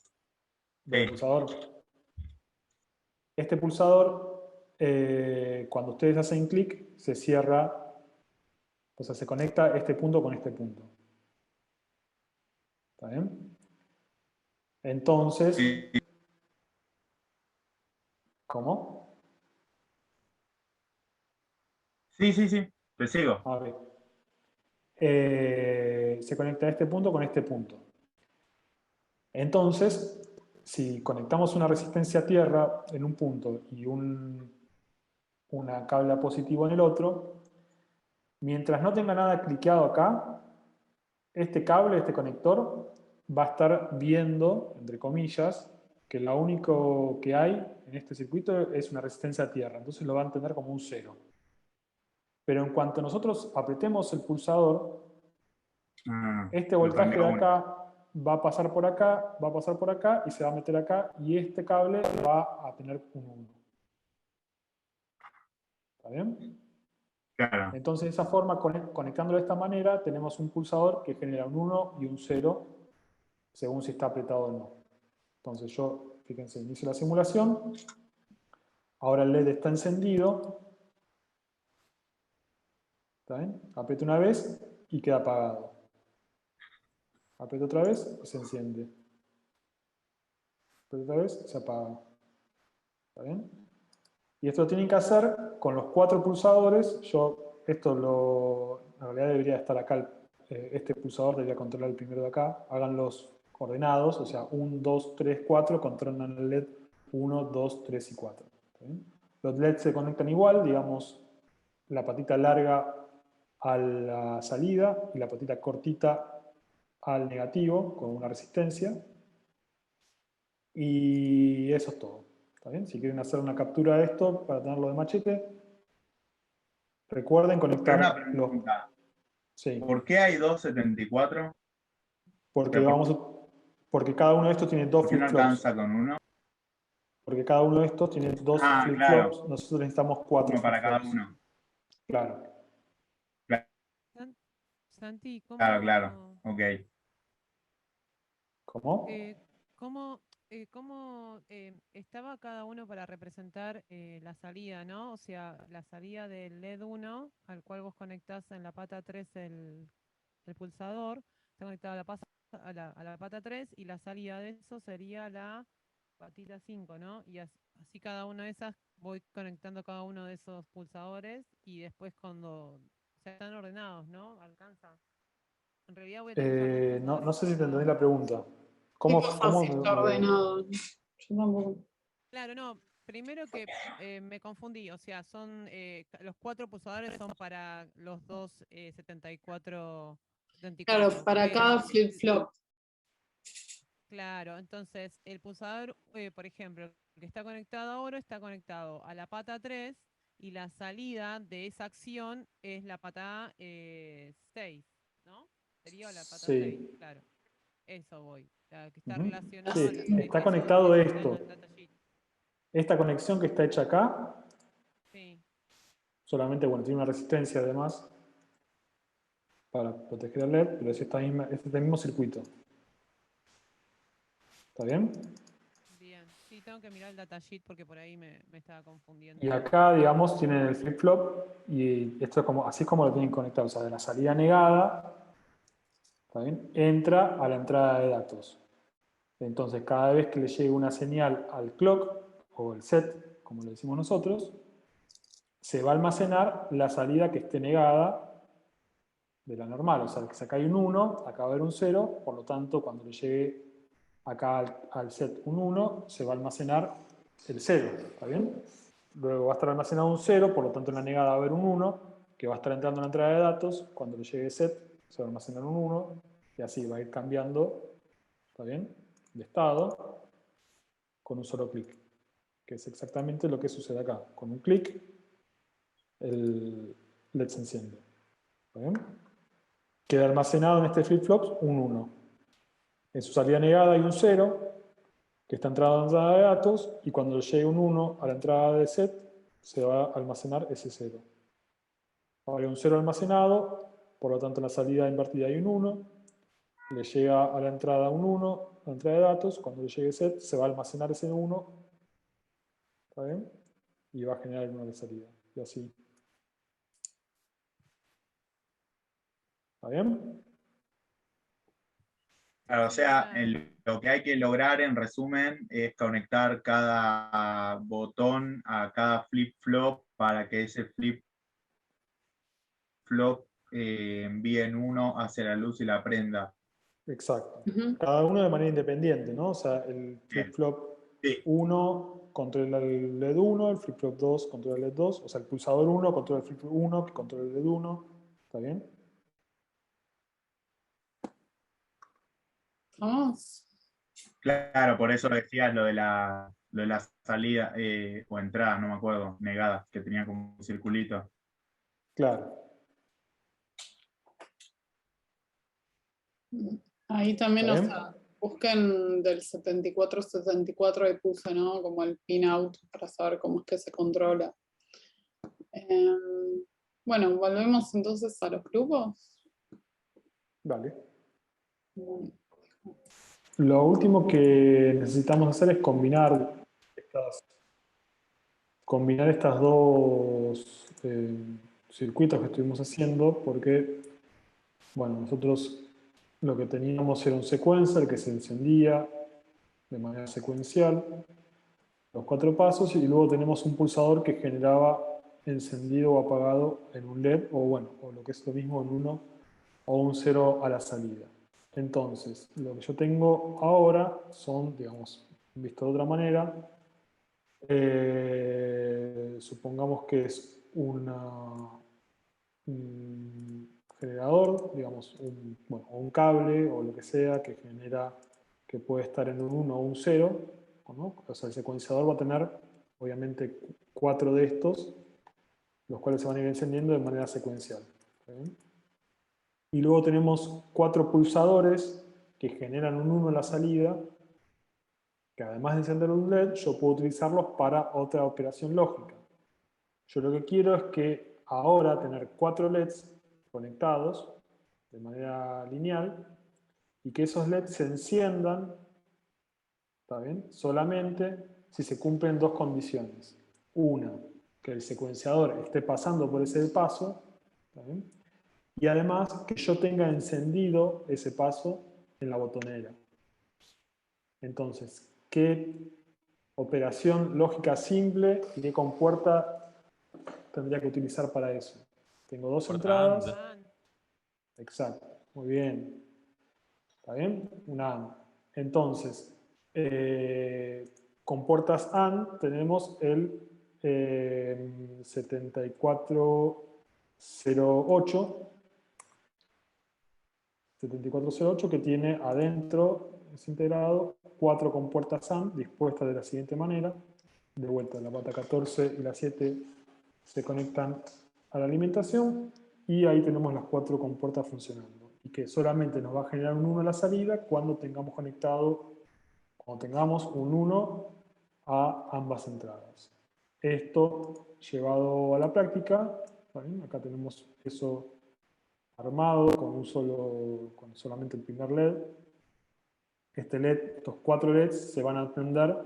del pulsador, este pulsador, cuando ustedes hacen clic, se cierra, o sea, se conecta este punto con este punto. ¿Está bien? Entonces,
Sí.
¿cómo?
Sí, te sigo.
A ver. Se conecta este punto con este punto. Entonces, si conectamos una resistencia a tierra en un punto y una cable a positivo en el otro, mientras no tenga nada cliqueado acá, este cable, este conector, va a estar viendo, entre comillas, que lo único que hay en este circuito es una resistencia a tierra. Entonces lo va a entender como un 0. Pero en cuanto nosotros apretemos el pulsador, este
lo
voltaje
cambio
de
a 1.
acá va a pasar por acá, va a pasar por acá y se va a meter acá y este cable va a tener un 1. ¿Está bien?
Claro.
Entonces, de esa forma, conectándolo de esta manera, tenemos un pulsador que genera un 1 y un 0 según si está apretado o no. Entonces yo, fíjense, inicio la simulación. Ahora el LED está encendido. ¿Está bien? Aprieto una vez y queda apagado. Aprieto otra vez y se enciende. Aprieto otra vez y se apaga. ¿Está bien? Y esto lo tienen que hacer con los 4 pulsadores. En realidad debería estar acá, este pulsador debería controlar el primero de acá. Hagan los ordenados, o sea, 1, 2, 3, 4, controlan el LED 1, 2, 3 y 4. ¿Está bien? Los LEDs se conectan igual, digamos, la patita larga a la salida y la patita cortita al negativo con una resistencia. Y eso es todo. ¿Está bien? Si quieren hacer una captura de esto para tenerlo de machete, recuerden
Pero una
conectar los...
pregunta.
Sí,
¿Por qué hay 274?
porque cada uno de estos tiene dos
¿Por qué no
flip-flops.
alcanza con uno?
Porque cada uno de estos tiene dos
Claro.
flip-flops. Nosotros necesitamos 4
Uno para cada
flip-flops.
uno.
Claro.
Santi,
Claro. Ok.
¿Cómo?
¿Cómo estaba cada uno para representar la salida, ¿no? O sea, la salida del LED 1, al cual vos conectás en la pata 3 el pulsador, está conectado a la pata 3 y la salida de eso sería la patita 5, ¿no? Y así cada una de esas voy conectando cada uno de esos pulsadores y después cuando están ordenados, ¿no? Alcanza. En realidad voy a tener que usar dos pulsadores
No sé si
por
te entendí
cada.
la pregunta.
¿Qué
¿Cómo,
pasa
cómo
si está ordenado? Yo tampoco.
Claro, no. Primero que me confundí, o sea, los 4 pulsadores son para los dos 74,
Claro,
74,
para cada
pero
flip-flop.
claro, entonces el pulsador, por ejemplo, el que está conectado ahora está conectado a la pata 3 y la salida de esa acción es la pata 6, ¿no? Sería la pata 6,
Sí.
claro. Eso voy. sea, que está
Ujú.
relacionado
Sí,
a las
está
conexiones
conectado
que están
esto.
en el datasheet.
Esta conexión que está hecha acá,
Sí.
solamente, bueno, tiene una resistencia además para proteger el LED, pero es este mismo circuito. ¿Está bien?
Bien. Sí, tengo que mirar el datasheet porque por ahí me estaba confundiendo.
Y acá, digamos, tienen el flip-flop y esto es como, así es como lo tienen conectado. O sea, de la salida negada, ¿está bien? Entra a la entrada de datos. Entonces, cada vez que le llegue una señal al clock o el set, como lo decimos nosotros, se va a almacenar la salida que esté negada de la normal. O sea, que si acá hay un 1, acá va a haber un 0, por lo tanto, cuando le llegue acá al set un 1, se va a almacenar el 0, ¿está bien? Luego va a estar almacenado un 0, por lo tanto en la negada va a haber un 1, que va a estar entrando en la entrada de datos. Cuando le llegue set, se va a almacenar un 1, y así va a ir cambiando, ¿está bien?, de estado con un solo clic, que es exactamente lo que sucede acá. Con un clic, el LED se enciende. ¿Está bien? Queda almacenado en este flip-flop un 1. En su salida negada hay un 0, que está entrando a la entrada de datos, y cuando llegue un 1 a la entrada de set, se va a almacenar ese 0. Ahora hay un 0 almacenado, por lo tanto en la salida invertida hay un 1, le llega a la entrada un 1, a la entrada de datos, cuando le llegue set, se va a almacenar ese 1, ¿está bien? Y va a generar el 1 de salida, y así. ¿Está bien?
Claro, o
Sí,
sea,
ahora.
lo que hay que lograr en resumen es conectar cada botón a cada flip-flop para que ese flip-flop envíe en uno hacia la luz y la prenda.
Exacto.
Ujú.
Cada uno de manera independiente, ¿no? O sea, el
Bien.
flip-flop
Sí,
1 controla el LED 1, el flip-flop 2 controla el LED 2, o sea, el pulsador 1 controla el flip-flop 1 que controla el LED 1, ¿está bien?
Vamos.
claro, por eso decías lo de la salida o entrada, no me acuerdo, negada, que tenía como un circulito.
Claro.
Ahí también,
¿Está
o
bien?
sea, busquen del 7474 y puse, ¿no? Como el pinout para saber cómo es que se controla. Bueno, volvemos entonces a los grupos.
Dale.
Bueno,
Lo último que necesitamos hacer es combinar estas dos circuitos que estuvimos haciendo, porque, bueno, nosotros lo que teníamos era un sequencer que se encendía de manera secuencial, los 4 pasos, y luego tenemos un pulsador que generaba encendido o apagado en un LED, o bueno, o lo que es lo mismo, en 1 o un 0 a la salida. Entonces, lo que yo tengo ahora son, digamos, visto de otra manera, supongamos que es un generador, digamos, bueno, o un cable o lo que sea que genera, que puede estar en un 1 o un 0, ¿no? O sea, el secuenciador va a tener, obviamente, 4 de estos, los cuales se van a ir encendiendo de manera secuencial. ¿Está bien? Y luego tenemos 4 pulsadores que generan un 1 en la salida, que además de encender un LED, yo puedo utilizarlos para otra operación lógica. Yo lo que quiero es que ahora tener 4 LEDs conectados de manera lineal y que esos LEDs se enciendan, ¿está bien?, solamente si se cumplen 2 condiciones. Una, que el secuenciador esté pasando por ese paso, ¿está bien?, y además que yo tenga encendido ese paso en la botonera. Entonces, ¿qué operación lógica simple y qué compuerta tendría que utilizar para eso? Tengo 2
Puerta
entradas.
AND.
Exacto, muy bien. ¿Está bien? Una AND. Entonces, con puertas AND tenemos el 7408, que tiene adentro, es integrado, 4 compuertas AND dispuestas de la siguiente manera. De vuelta, la pata 14 y la 7 se conectan a la alimentación y ahí tenemos las 4 compuertas funcionando. y que solamente nos va a generar un 1 a la salida cuando tengamos un 1 a ambas entradas. Esto llevado a la práctica, ¿vale? Acá tenemos eso armado con solamente el primer LED. Este LED, estos 4 LEDs se van a prender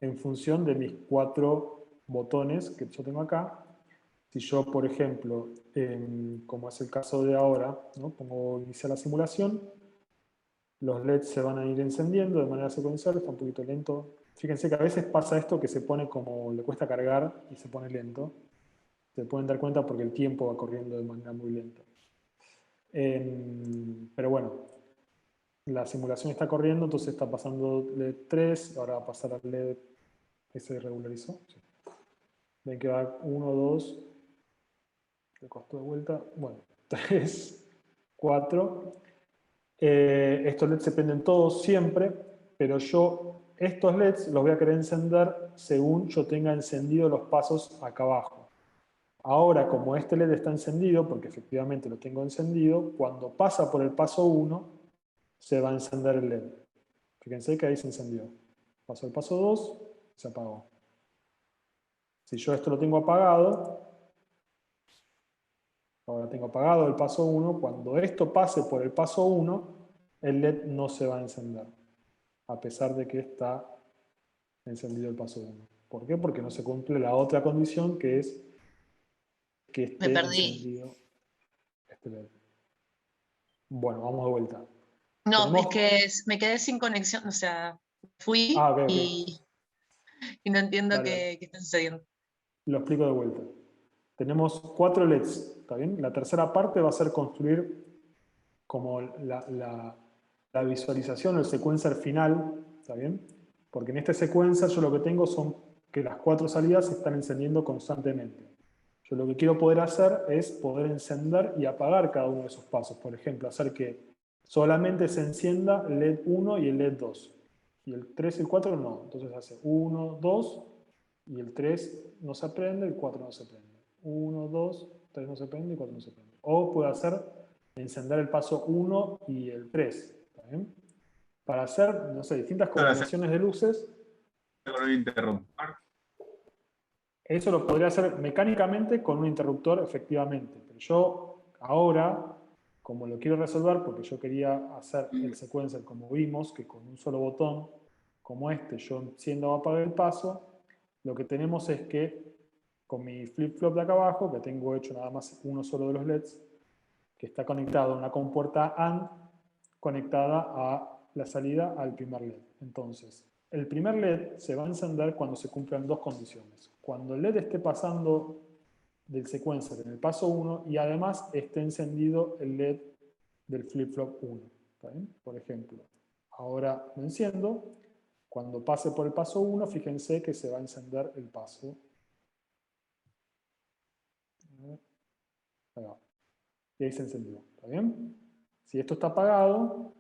en función de mis 4 botones que yo tengo acá. Si yo, por ejemplo, como es el caso de ahora, ¿no? Pongo iniciar la simulación, los LEDs se van a ir encendiendo de manera secuencial, está un poquito lento. Fíjense que a veces pasa esto que se pone como, le cuesta cargar y se pone lento. Se pueden dar cuenta porque el tiempo va corriendo de manera muy lenta. Pero bueno, la simulación está corriendo, entonces está pasando LED 3, ahora va a pasar al LED, se regularizó. Sí. Ven que va 1, 2, le costó de vuelta, bueno, 3, 4. Estos LEDs se prenden todos siempre, pero yo estos LEDs los voy a querer encender según yo tenga encendido los pasos acá abajo. Ahora, como este LED está encendido, porque efectivamente lo tengo encendido, cuando pasa por el paso 1, se va a encender el LED. Fíjense que ahí se encendió. Pasó el paso 2, se apagó. Si yo esto lo tengo apagado, ahora tengo apagado el paso 1, cuando esto pase por el paso 1, el LED no se va a encender, a pesar de que está encendido el paso 1. ¿Por qué? Porque no se cumple la otra condición, que es que
Me
esté
perdí.
encendido este LED. Bueno, vamos de vuelta.
No,
Tenemos...
es que me quedé sin conexión, o sea, fui
Ah, ok.
y no entiendo
Dale, dale.
qué está sucediendo.
Lo explico de vuelta. Tenemos 4 LEDs, ¿está bien? La tercera parte va a ser construir como la visualización o el sequencer final, ¿está bien? Porque en este sequencer yo lo que tengo son que las 4 salidas se están encendiendo constantemente. Yo lo que quiero poder hacer es poder encender y apagar cada uno de esos pasos. Por ejemplo, hacer que solamente se encienda el LED 1 y el LED 2. Y el 3 y el 4 no. Entonces hace 1, 2, y el 3 no se prende, el 4 no se prende. 1, 2, 3 no se prende y 4 no se prende. O puedo hacer encender el paso 1 y el 3. ¿Está bien? Para hacer, no sé, distintas combinaciones de luces.
Con un interruptor.
Eso lo podría hacer mecánicamente con un interruptor, efectivamente. Pero yo ahora, como lo quiero resolver, porque yo quería hacer el sequencer como vimos, que con un solo botón, como este, yo enciendo o apago el paso, lo que tenemos es que con mi flip-flop de acá abajo, que tengo hecho nada más uno solo de los LEDs, que está conectado a una compuerta AND conectada a la salida al primer LED. Entonces, el primer LED se va a encender cuando se cumplan 2 condiciones. Cuando el LED esté pasando del sequencer en el paso 1 y además esté encendido el LED del flip-flop 1. ¿Está bien? Por ejemplo, ahora lo enciendo. Cuando pase por el paso 1, fíjense que se va a encender el paso. Ahí va. Y ahí se encendió. ¿Está bien? Si esto está apagado,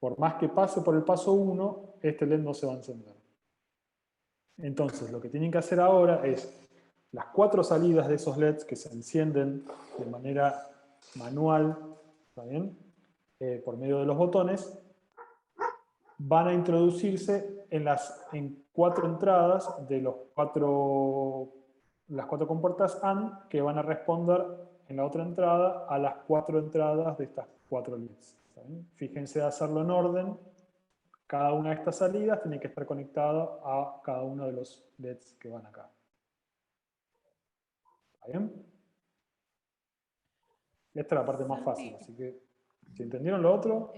por más que pase por el paso 1, este LED no se va a encender. Entonces, lo que tienen que hacer ahora es las 4 salidas de esos LEDs que se encienden de manera manual, ¿está bien? Por medio de los botones, van a introducirse en 4 entradas de las 4 compuertas AND que van a responder en la otra entrada a las 4 entradas de estas 4 LEDs. ¿Está bien? Fíjense de hacerlo en orden. Cada una de estas salidas tiene que estar conectada a cada uno de los LEDs que van acá. ¿Está bien? Esta es la parte más fácil, así que si entendieron lo otro,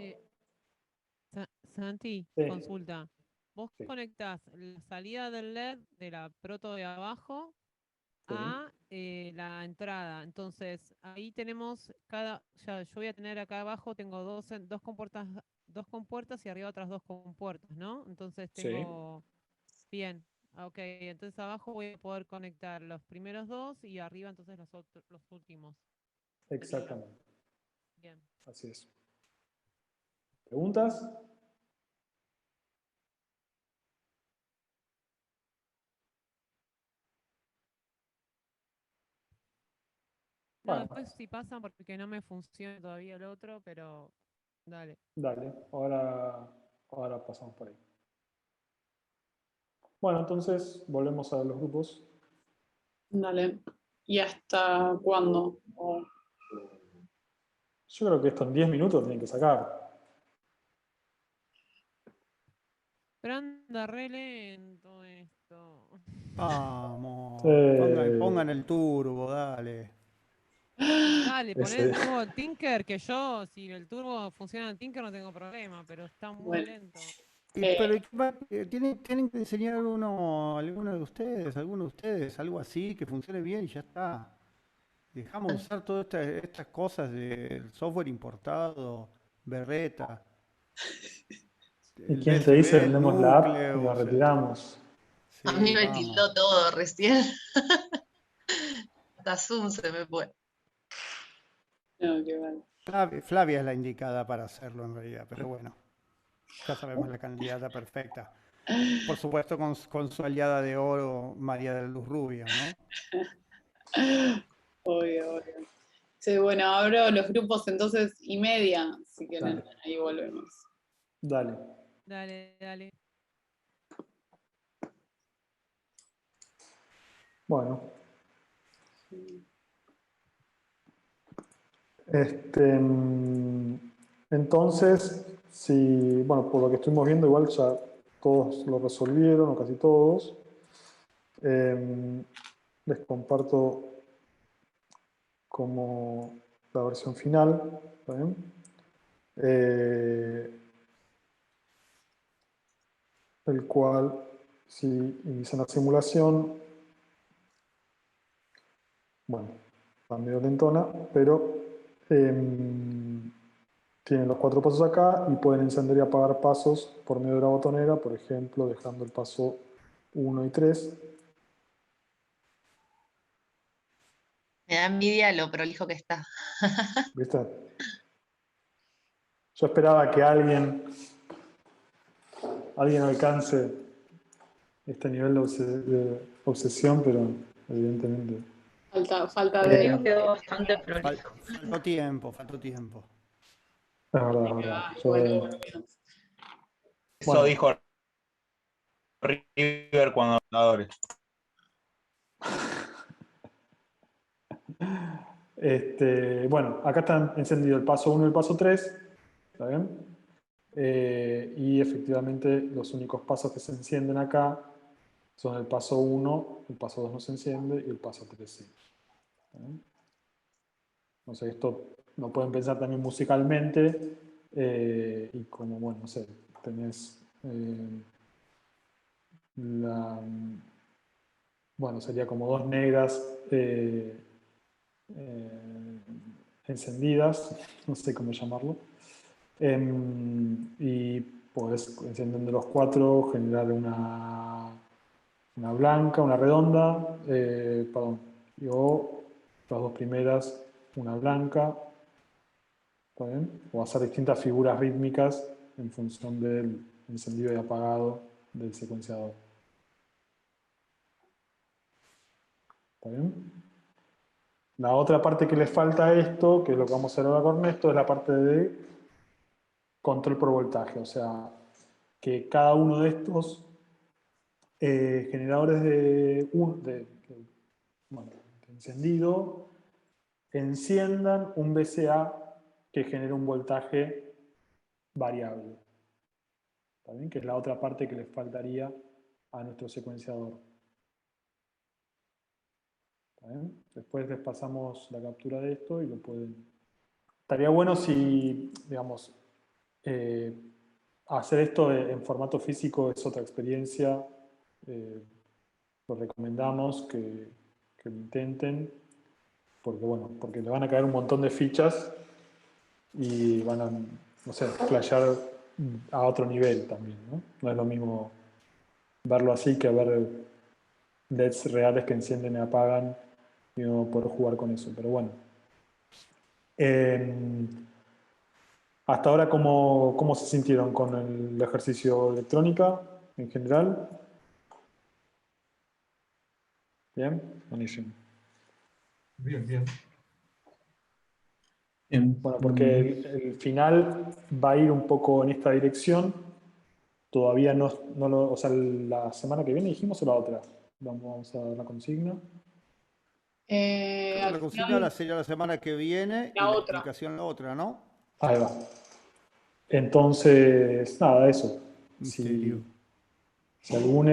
Santi,
sí,
consulta. Vos
sí,
conectás la salida del LED de la proto de abajo
sí.
a la entrada. Entonces, ahí tenemos ya yo voy a tener acá abajo, tengo dos compuertas y arriba otras 2 compuertas, ¿no? Entonces
Sí,
tengo, bien, ok, entonces abajo voy a poder conectar los primeros 2 y arriba entonces los últimos. Sería,
exactamente.
bien.
Así es. ¿Preguntas?
No,
Bueno,
después sí pasa porque no me funciona todavía el otro, pero dale.
dale, ahora pasamos por ahí. Bueno, entonces volvemos a los grupos.
Dale. ¿Y hasta cuándo?
Yo creo que esto en 10 minutos tienen que sacar.
Pero anda re lento esto.
Vamos,
Eh,
pongan el turbo, dale.
Dale, poné el
ese-
turbo al Tinker, que yo, si el turbo funciona en Tinker no tengo problema, pero está muy
Bueno,
lento.
Pero tienen que diseñar alguno de ustedes, algo así, que funcione bien y ya está. Dejamos de usar todas estas cosas del software importado, berreta,
¿Y
el
quién te dice
DSB, el
vendemos la app y nos
Nucleus,
retiramos?
A mí
sí,
me
vamos.
tildó todo recién. Hasta Zoom se me fue.
no, qué mal.
Flavia es la indicada para hacerlo en realidad, pero bueno, ya sabemos la candidata perfecta. Por supuesto con su aliada de oro, María de la Luz Rubio, ¿no?
Obvio. Sí, bueno, abro los grupos entonces y media, si quieren,
Dale.
ahí volvemos.
Dale.
Dale.
Bueno. Entonces, si, bueno, por lo que estuvimos viendo, igual ya todos lo resolvieron, o casi todos. Les comparto como la versión final. ¿Está bien? El cual, si inician la simulación, bueno, está medio lentona, pero tienen los 4 pasos acá y pueden encender y apagar pasos por medio de la botonera, por ejemplo, dejando el paso 1 y 3.
Me da envidia lo prolijo que está.
¿Viste? Yo esperaba que alguien alcance este nivel de obsesión, pero evidentemente.
Falta
Creo
de.
que quedó bastante prolijo.
Faltó tiempo.
Es verdad, es verdad.
Bueno,
Eso
Bueno.
dijo River cuando jugadores.
Bueno, acá están encendidos el paso 1 y el paso 3. ¿Está bien? Y efectivamente los únicos pasos que se encienden acá son el paso 1, el paso 2 no se enciende y el paso 3 sí. ¿Está bien? No sé, esto lo pueden pensar también musicalmente y como, bueno, no sé, tenés bueno, sería como 2 negras encendidas, no sé cómo llamarlo. Y podés, encendiendo los 4, generar una blanca, una redonda, perdón, o las 2 primeras, una blanca, ¿está bien? O hacer distintas figuras rítmicas en función del encendido y apagado del secuenciador. ¿Está bien? La otra parte que le falta a esto, que es lo que vamos a hacer ahora con esto, es la parte de control por voltaje. O sea, que cada uno de estos generadores de encendido enciendan un VCA que genere un voltaje variable. ¿Está bien? Que es la otra parte que le faltaría a nuestro secuenciador. ¿Está bien? Después les pasamos la captura de esto y lo pueden... Estaría bueno si, digamos, hacer esto en formato físico es otra experiencia. Lo recomendamos que lo intenten, porque bueno, porque le van a caer un montón de fichas y van a, no sé, flashear a otro nivel también, ¿no? No es lo mismo verlo así que ver LEDs reales que encienden y apagan y no poder jugar con eso, pero bueno. Hasta ahora, ¿cómo se sintieron con el ejercicio de electrónica en general? ¿Bien? Buenísimo.
Bien.
Bueno, porque el final va a ir un poco en esta dirección. Todavía o sea, la semana que viene dijimos o la otra. Vamos a dar la consigna.
Creo que
Al
la consigna
final,
sería la semana que viene y
la
la
otra.
explicación la otra, ¿no?
Ahí va. Entonces, nada, eso.
Misterio.
Si alguno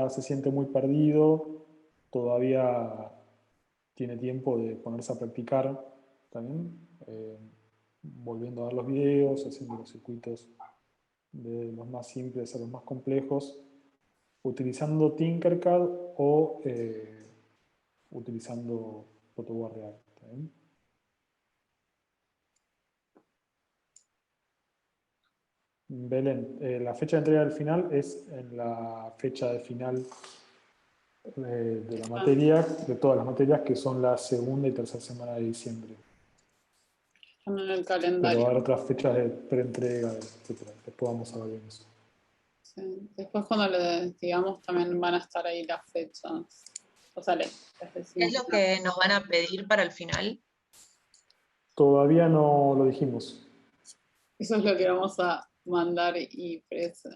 se siente muy perdido, todavía tiene tiempo de ponerse a practicar también, volviendo a ver los videos, haciendo los circuitos de los más simples a los más complejos, utilizando Tinkercad o utilizando Photoboard Real. ¿Está bien? Belén, la fecha de entrega del final es en la fecha de final de la materia, de todas las materias, que son la segunda y tercera semana de diciembre.
Están en el
Pero va a
calendario.
haber otras fechas de preentrega, etc. Después vamos a ver bien eso.
Sí. Después cuando les digamos también van a estar ahí las fechas. O sea, les
¿Qué
decimos.
es lo que nos van a pedir para el final?
Todavía no lo dijimos.
Eso es lo que vamos a mandar y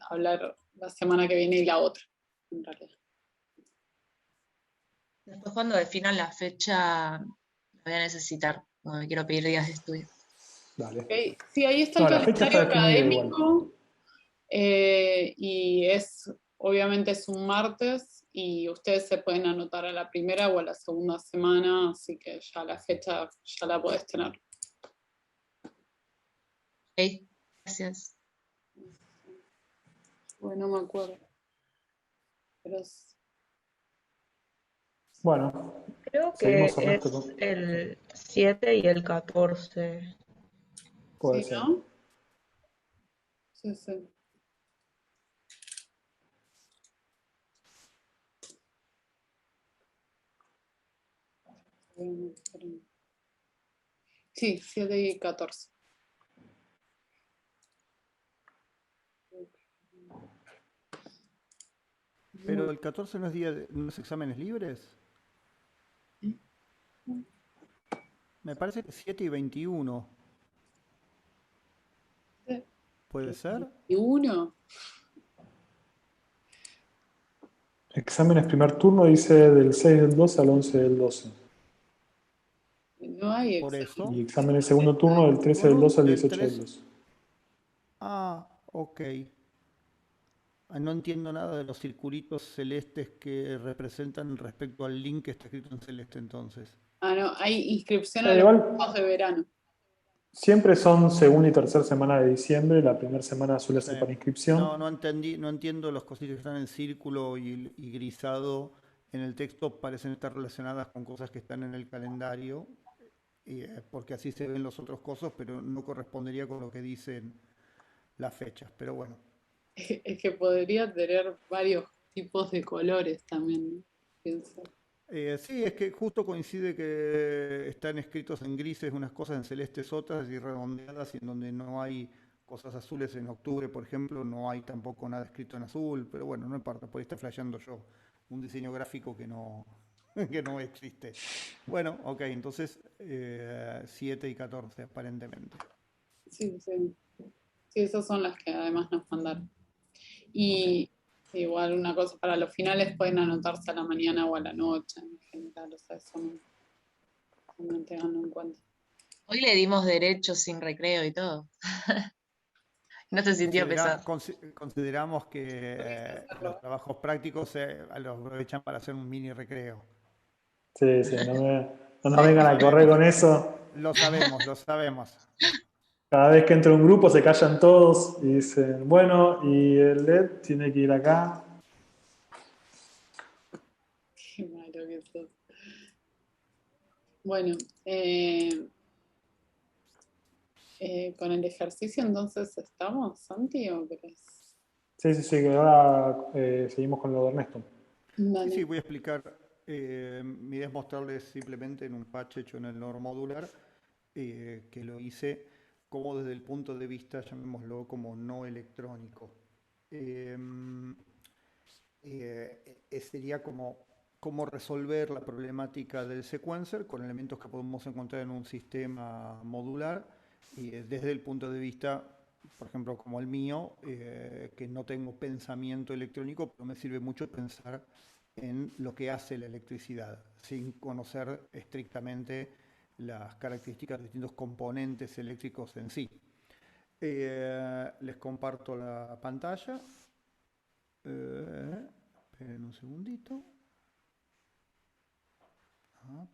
hablar la semana que viene y la otra, en realidad.
Después cuando definan la fecha, lo voy a necesitar, porque me quiero pedir días de estudio.
Dale.
Okay. Sí, ahí está
No,
el
la fecha
calendario
está definida igual.
académico y obviamente es un martes y ustedes se pueden anotar a la primera o a la segunda semana, así que ya la fecha ya la podés tener.
Ok, gracias.
Bueno, no me acuerdo. Pero
Bueno,
Creo que
seguimos Ernesto.
es el 7 y el 14.
Puede
sí,
ser.
¿no? Sí, sí. Sí, 7 y 14.
Pero el 14 no es día de unos exámenes libres. Me parece que 7 y 21. ¿Puede ser?
¿Y uno?
Exámenes primer turno dice del 6 del 12 al 11 del 12.
No hay
Por
examen.
eso.
Y exámenes segundo turno del 13 del 12 al 18 del 12.
Ah, ok. No entiendo nada de los circulitos celestes que representan respecto al link que está escrito en celeste entonces.
Ah, no, hay inscripción a los
Igual
cursos de verano.
siempre son segunda y tercera semana de diciembre. La primera semana suele ser para inscripción.
No entiendo los cositos que están en círculo y grisado en el texto, parecen estar relacionadas con cosas que están en el calendario, porque así se ven los otros cosas, pero no correspondería con lo que dicen las fechas. Pero bueno.
Es que podría tener varios tipos de colores también, ¿no? Pienso.
Sí, es que justo coincide que están escritos en grises unas cosas, en celestes otras y redondeadas, y en donde no hay cosas azules en octubre, por ejemplo, no hay tampoco nada escrito en azul, pero bueno, no importa, por ahí está flasheando yo un diseño gráfico que no, que no existe. Bueno, ok, entonces 7 y 14 aparentemente.
Sí, sí. Sí, esas son las que además nos mandaron. Y igual una cosa, para los finales pueden anotarse a la mañana o a la noche en general, o sea, eso no tenganlo en cuenta.
Hoy le dimos derechos sin recreo y todo. No se sintió pesado.
Consideramos que los trabajos prácticos los aprovechan para hacer un mini recreo.
Sí, sí, no nos vengan a correr con eso.
Lo sabemos.
Cada vez que entra un grupo se callan todos y dicen, bueno, y el LED tiene que ir acá.
Qué malo que sos. Bueno, con el ejercicio entonces estamos, Santi, ¿o querés?
Sí, que ahora seguimos con lo de Ernesto.
Dale.
Sí, voy a explicar. Mi idea es mostrarles simplemente en un patch hecho en el Nord Modular, que lo hice como desde el punto de vista, llamémoslo como no electrónico. Sería como cómo resolver la problemática del sequencer con elementos que podemos encontrar en un sistema modular y desde el punto de vista, por ejemplo, como el mío, que no tengo pensamiento electrónico, pero me sirve mucho pensar en lo que hace la electricidad, sin conocer estrictamente las características de distintos componentes eléctricos en sí. Les comparto la pantalla. Esperen un segundito.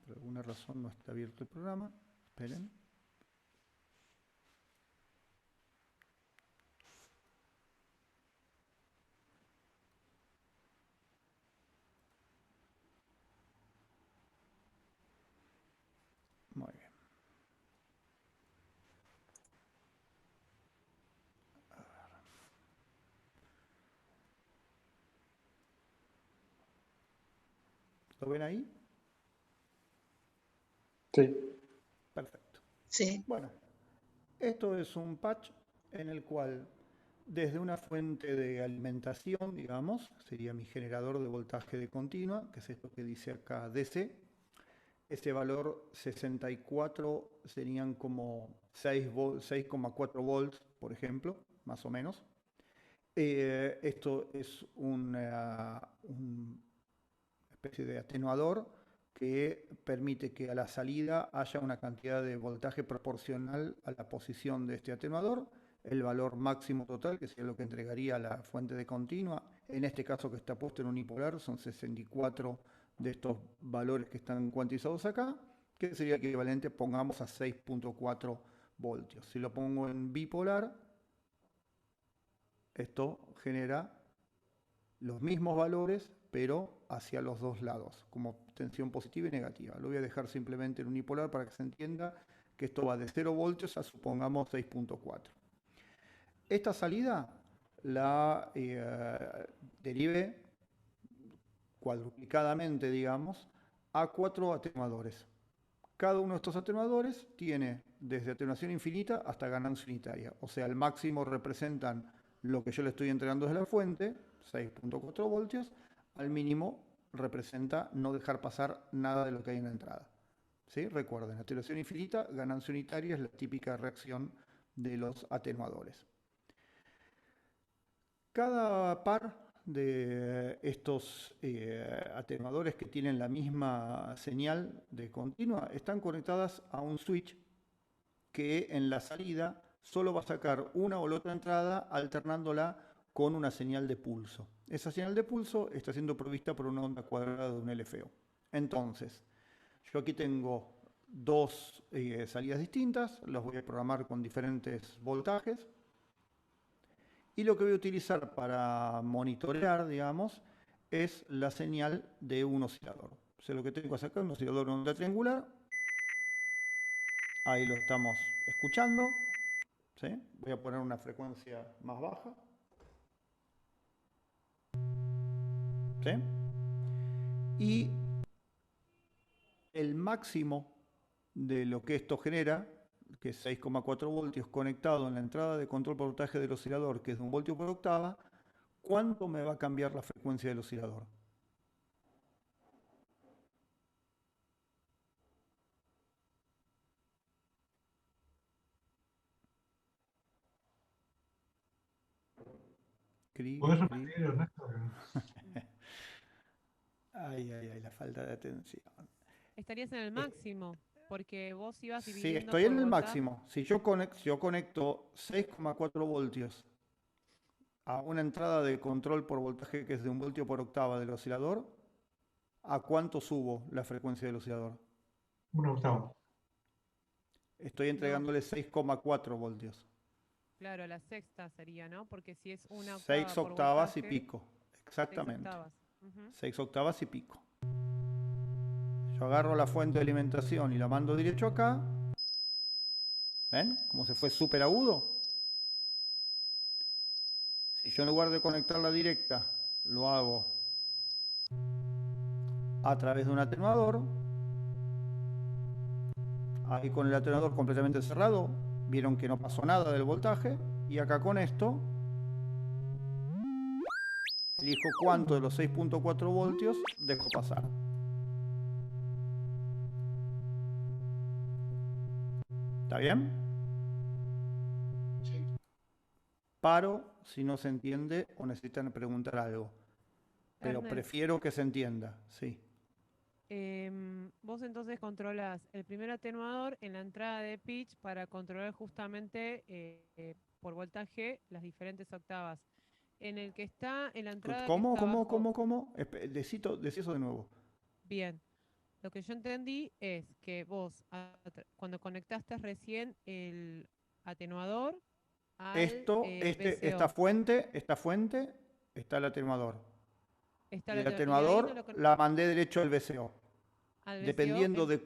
Por alguna razón no está abierto el programa. Esperen. Muy bien. ¿Lo ven ahí?
Sí.
Perfecto.
Sí.
Bueno, esto es un patch en el cual desde una fuente de alimentación, digamos, sería mi generador de voltaje de continua, que es esto que dice acá DC. Ese valor 64 serían como 6,4 volts, por ejemplo, más o menos. Esto es una especie de atenuador que permite que a la salida haya una cantidad de voltaje proporcional a la posición de este atenuador, el valor máximo total, que sería lo que entregaría la fuente de continua. En este caso que está puesto en unipolar, son 64 de estos valores que están cuantizados acá, que sería equivalente, pongamos, a 6,4 voltios. Si lo pongo en bipolar, esto genera los mismos valores, pero hacia los dos lados, como tensión positiva y negativa. Lo voy a dejar simplemente en unipolar para que se entienda que esto va de 0 voltios a, supongamos, 6,4. Esta salida la derivé cuadruplicadamente, digamos, a 4 atenuadores. Cada uno de estos atenuadores tiene desde atenuación infinita hasta ganancia unitaria. O sea, el máximo representan lo que yo le estoy entregando desde la fuente, 6,4 voltios, al mínimo representa no dejar pasar nada de lo que hay en la entrada. ¿Sí? Recuerden, atenuación infinita, ganancia unitaria es la típica reacción de los atenuadores. Cada par de estos atenuadores que tienen la misma señal de continua están conectadas a un switch que en la salida solo va a sacar una o la otra entrada alternándola con una señal de pulso. Esa señal de pulso está siendo provista por una onda cuadrada de un LFO. Entonces, yo aquí tengo dos salidas distintas, las voy a programar con diferentes voltajes. Y lo que voy a utilizar para monitorear, digamos, es la señal de un oscilador. O sea, lo que tengo que sacar es un oscilador de onda triangular. Ahí lo estamos escuchando. ¿Sí? Voy a poner una frecuencia más baja. ¿Sí? Y el máximo de lo que esto genera, que es 6,4 voltios conectado en la entrada de control por voltaje del oscilador, que es de 1 voltio por octava, ¿cuánto me va a cambiar la frecuencia del oscilador?
¿Puedes repetir, Ernesto?
Ay, la falta de atención.
Estarías en el máximo, porque vos ibas
Sí,
dividiendo
estoy
por
en el
voltaje.
máximo. Si yo conecto 6,4 voltios a una entrada de control por voltaje que es de 1 voltio por octava del oscilador, ¿a cuánto subo la frecuencia del oscilador?
1 octava.
Estoy entregándole 6,4 voltios.
Claro, la sexta sería, ¿no? Porque si es una octava
6
por
octavas y
voltaje,
pico.
6
Exactamente.
octavas. Ujú.
6 octavas y pico. Yo agarro la fuente de alimentación y la mando derecho acá. ¿Ven? Como se fue súper agudo. Si yo en lugar de conectarla directa, lo hago a través de un atenuador. Ahí con el atenuador completamente cerrado, vieron que no pasó nada del voltaje. Y acá con esto, el elijo cuánto de los 6.4 voltios dejo pasar. ¿Está bien?
Sí.
Paro si no se entiende o necesitan preguntar algo. Pero
Ernest.
prefiero que se entienda, sí.
Vos entonces controlas el primer atenuador en la entrada de pitch para controlar justamente por voltaje las diferentes octavas. En el que está en la entrada que
¿Cómo?
está abajo-
Decí eso de nuevo.
Bien. Lo que yo entendí es que vos cuando conectaste recién el atenuador al
Esta
VCO,
fuente, está el atenuador.
está
Y el
y de ahí
atenuador
no lo
la mandé derecho al VCO.
al VCO
Dependiendo
en-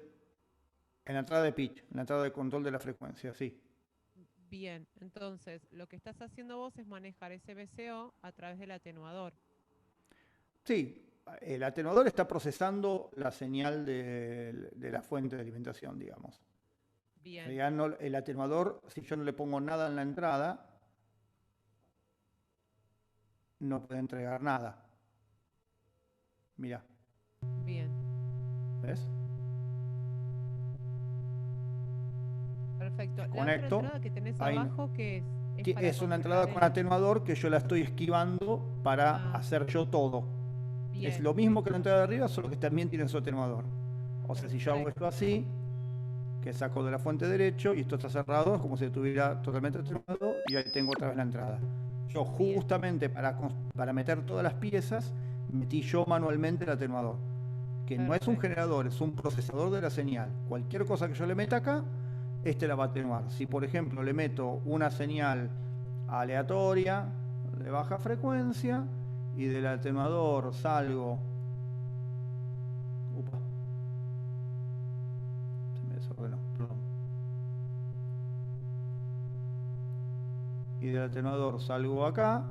en la entrada de pitch, en la entrada de control de la frecuencia, sí.
Bien, entonces lo que estás haciendo vos es manejar ese VCO a través del atenuador.
Sí, el atenuador está procesando la señal de la fuente de alimentación, digamos.
Bien,
El atenuador, si yo no le pongo nada en la entrada, no puede entregar nada. Mira,
bien,
¿ves?
perfecto. La otra
Conecto,
entrada que tenés
ahí no.
abajo, ¿qué es?
Que
para
es una entrada
controlar
con atenuador que yo la estoy esquivando para
Ah.
hacer yo todo.
Bien,
Es lo mismo que la entrada de arriba, solo que también tiene su atenuador. O sea, si yo hago esto así, que saco de la fuente derecho y esto está cerrado, es como si estuviera totalmente atenuado y ahí tengo otra vez la entrada. Yo
Bien.
justamente para meter todas las piezas, metí yo manualmente el atenuador. Que no es un
Perfecto.
generador, es un procesador de la señal. Cualquier cosa que yo le meta acá, la va a atenuar. Si por ejemplo le meto una señal aleatoria de baja frecuencia y del atenuador salgo... Upa. Se me desordenó, perdón. Y del atenuador salgo acá.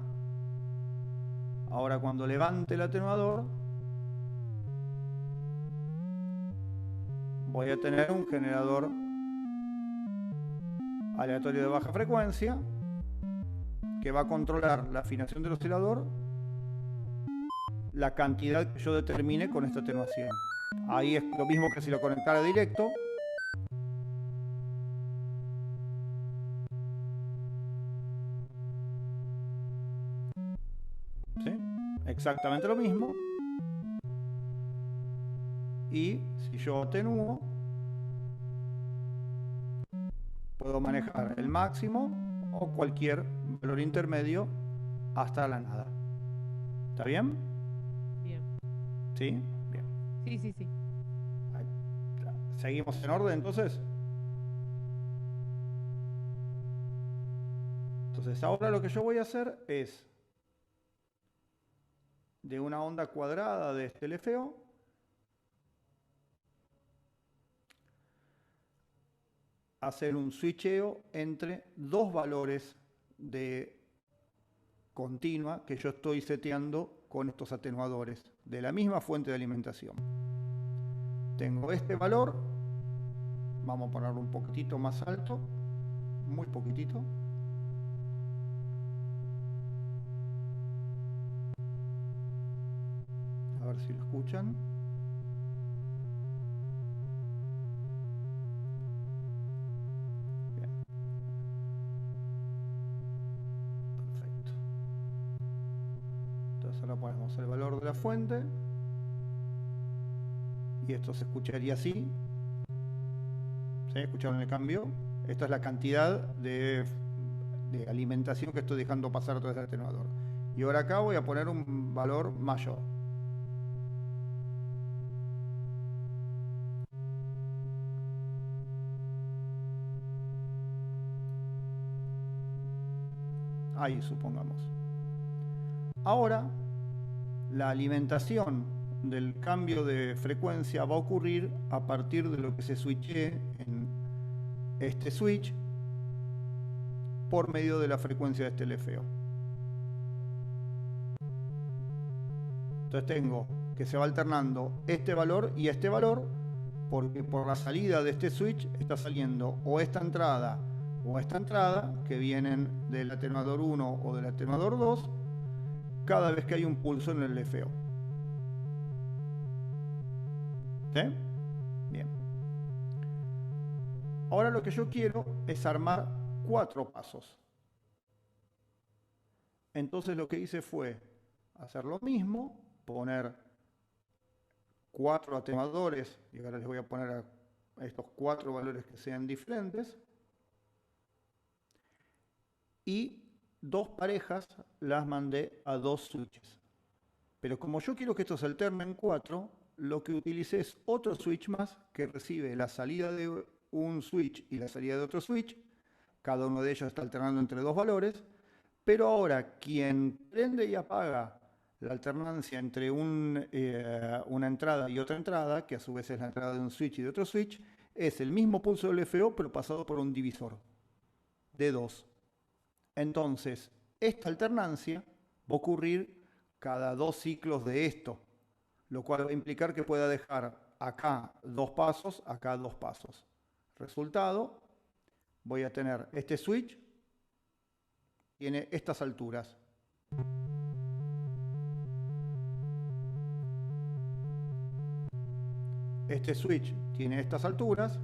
Ahora cuando levante el atenuador, voy a tener un generador aleatorio de baja frecuencia que va a controlar la afinación del oscilador, la cantidad que yo determine con esta atenuación. Ahí es lo mismo que si lo conectara directo. ¿Sí? Exactamente lo mismo. Y si yo atenúo, puedo manejar el máximo o cualquier valor intermedio hasta la nada. ¿Está bien?
bien.
¿Sí? Bien.
Sí, sí, sí.
¿Seguimos en orden entonces? Entonces ahora lo que yo voy a hacer es de una onda cuadrada de este LFO hacer un switcheo entre dos valores de continua que yo estoy seteando con estos atenuadores de la misma fuente de alimentación. Tengo este valor, vamos a ponerlo un poquitito más alto, muy poquitito. A ver si lo escuchan. Bien. Perfecto. Entonces ahora ponemos el valor de la fuente. Y esto se escucharía así. ¿Sí? ¿Escucharon el cambio? Esta es la cantidad de alimentación que estoy dejando pasar a través del atenuador. Y ahora acá voy a poner un valor mayor. Ahí supongamos. Ahora, la alimentación del cambio de frecuencia va a ocurrir a partir de lo que se switche en este switch por medio de la frecuencia de este LFO. Entonces tengo que se va alternando este valor y este valor, porque por la salida de este switch está saliendo o esta entrada que vienen del atenuador 1 o del atenuador 2, cada vez que hay un pulso en el LFO. ¿Sí? Bien. Ahora lo que yo quiero es armar 4 pasos. Entonces lo que hice fue hacer lo mismo, poner 4 atenuadores, y ahora les voy a poner a estos 4 valores que sean diferentes, y 2 parejas las mandé a 2 switches. Pero como yo quiero que esto se alterne en 4, lo que utilicé es otro switch más que recibe la salida de un switch y la salida de otro switch. Cada uno de ellos está alternando entre 2 valores. Pero ahora quien prende y apaga la alternancia entre una entrada y otra entrada, que a su vez es la entrada de un switch y de otro switch, es el mismo pulso del LFO pero pasado por un divisor de 2. Entonces, esta alternancia va a ocurrir cada 2 ciclos de esto, lo cual va a implicar que pueda dejar acá 2 pasos, acá 2 pasos. Resultado, voy a tener este switch, tiene estas alturas. Este switch tiene estas alturas.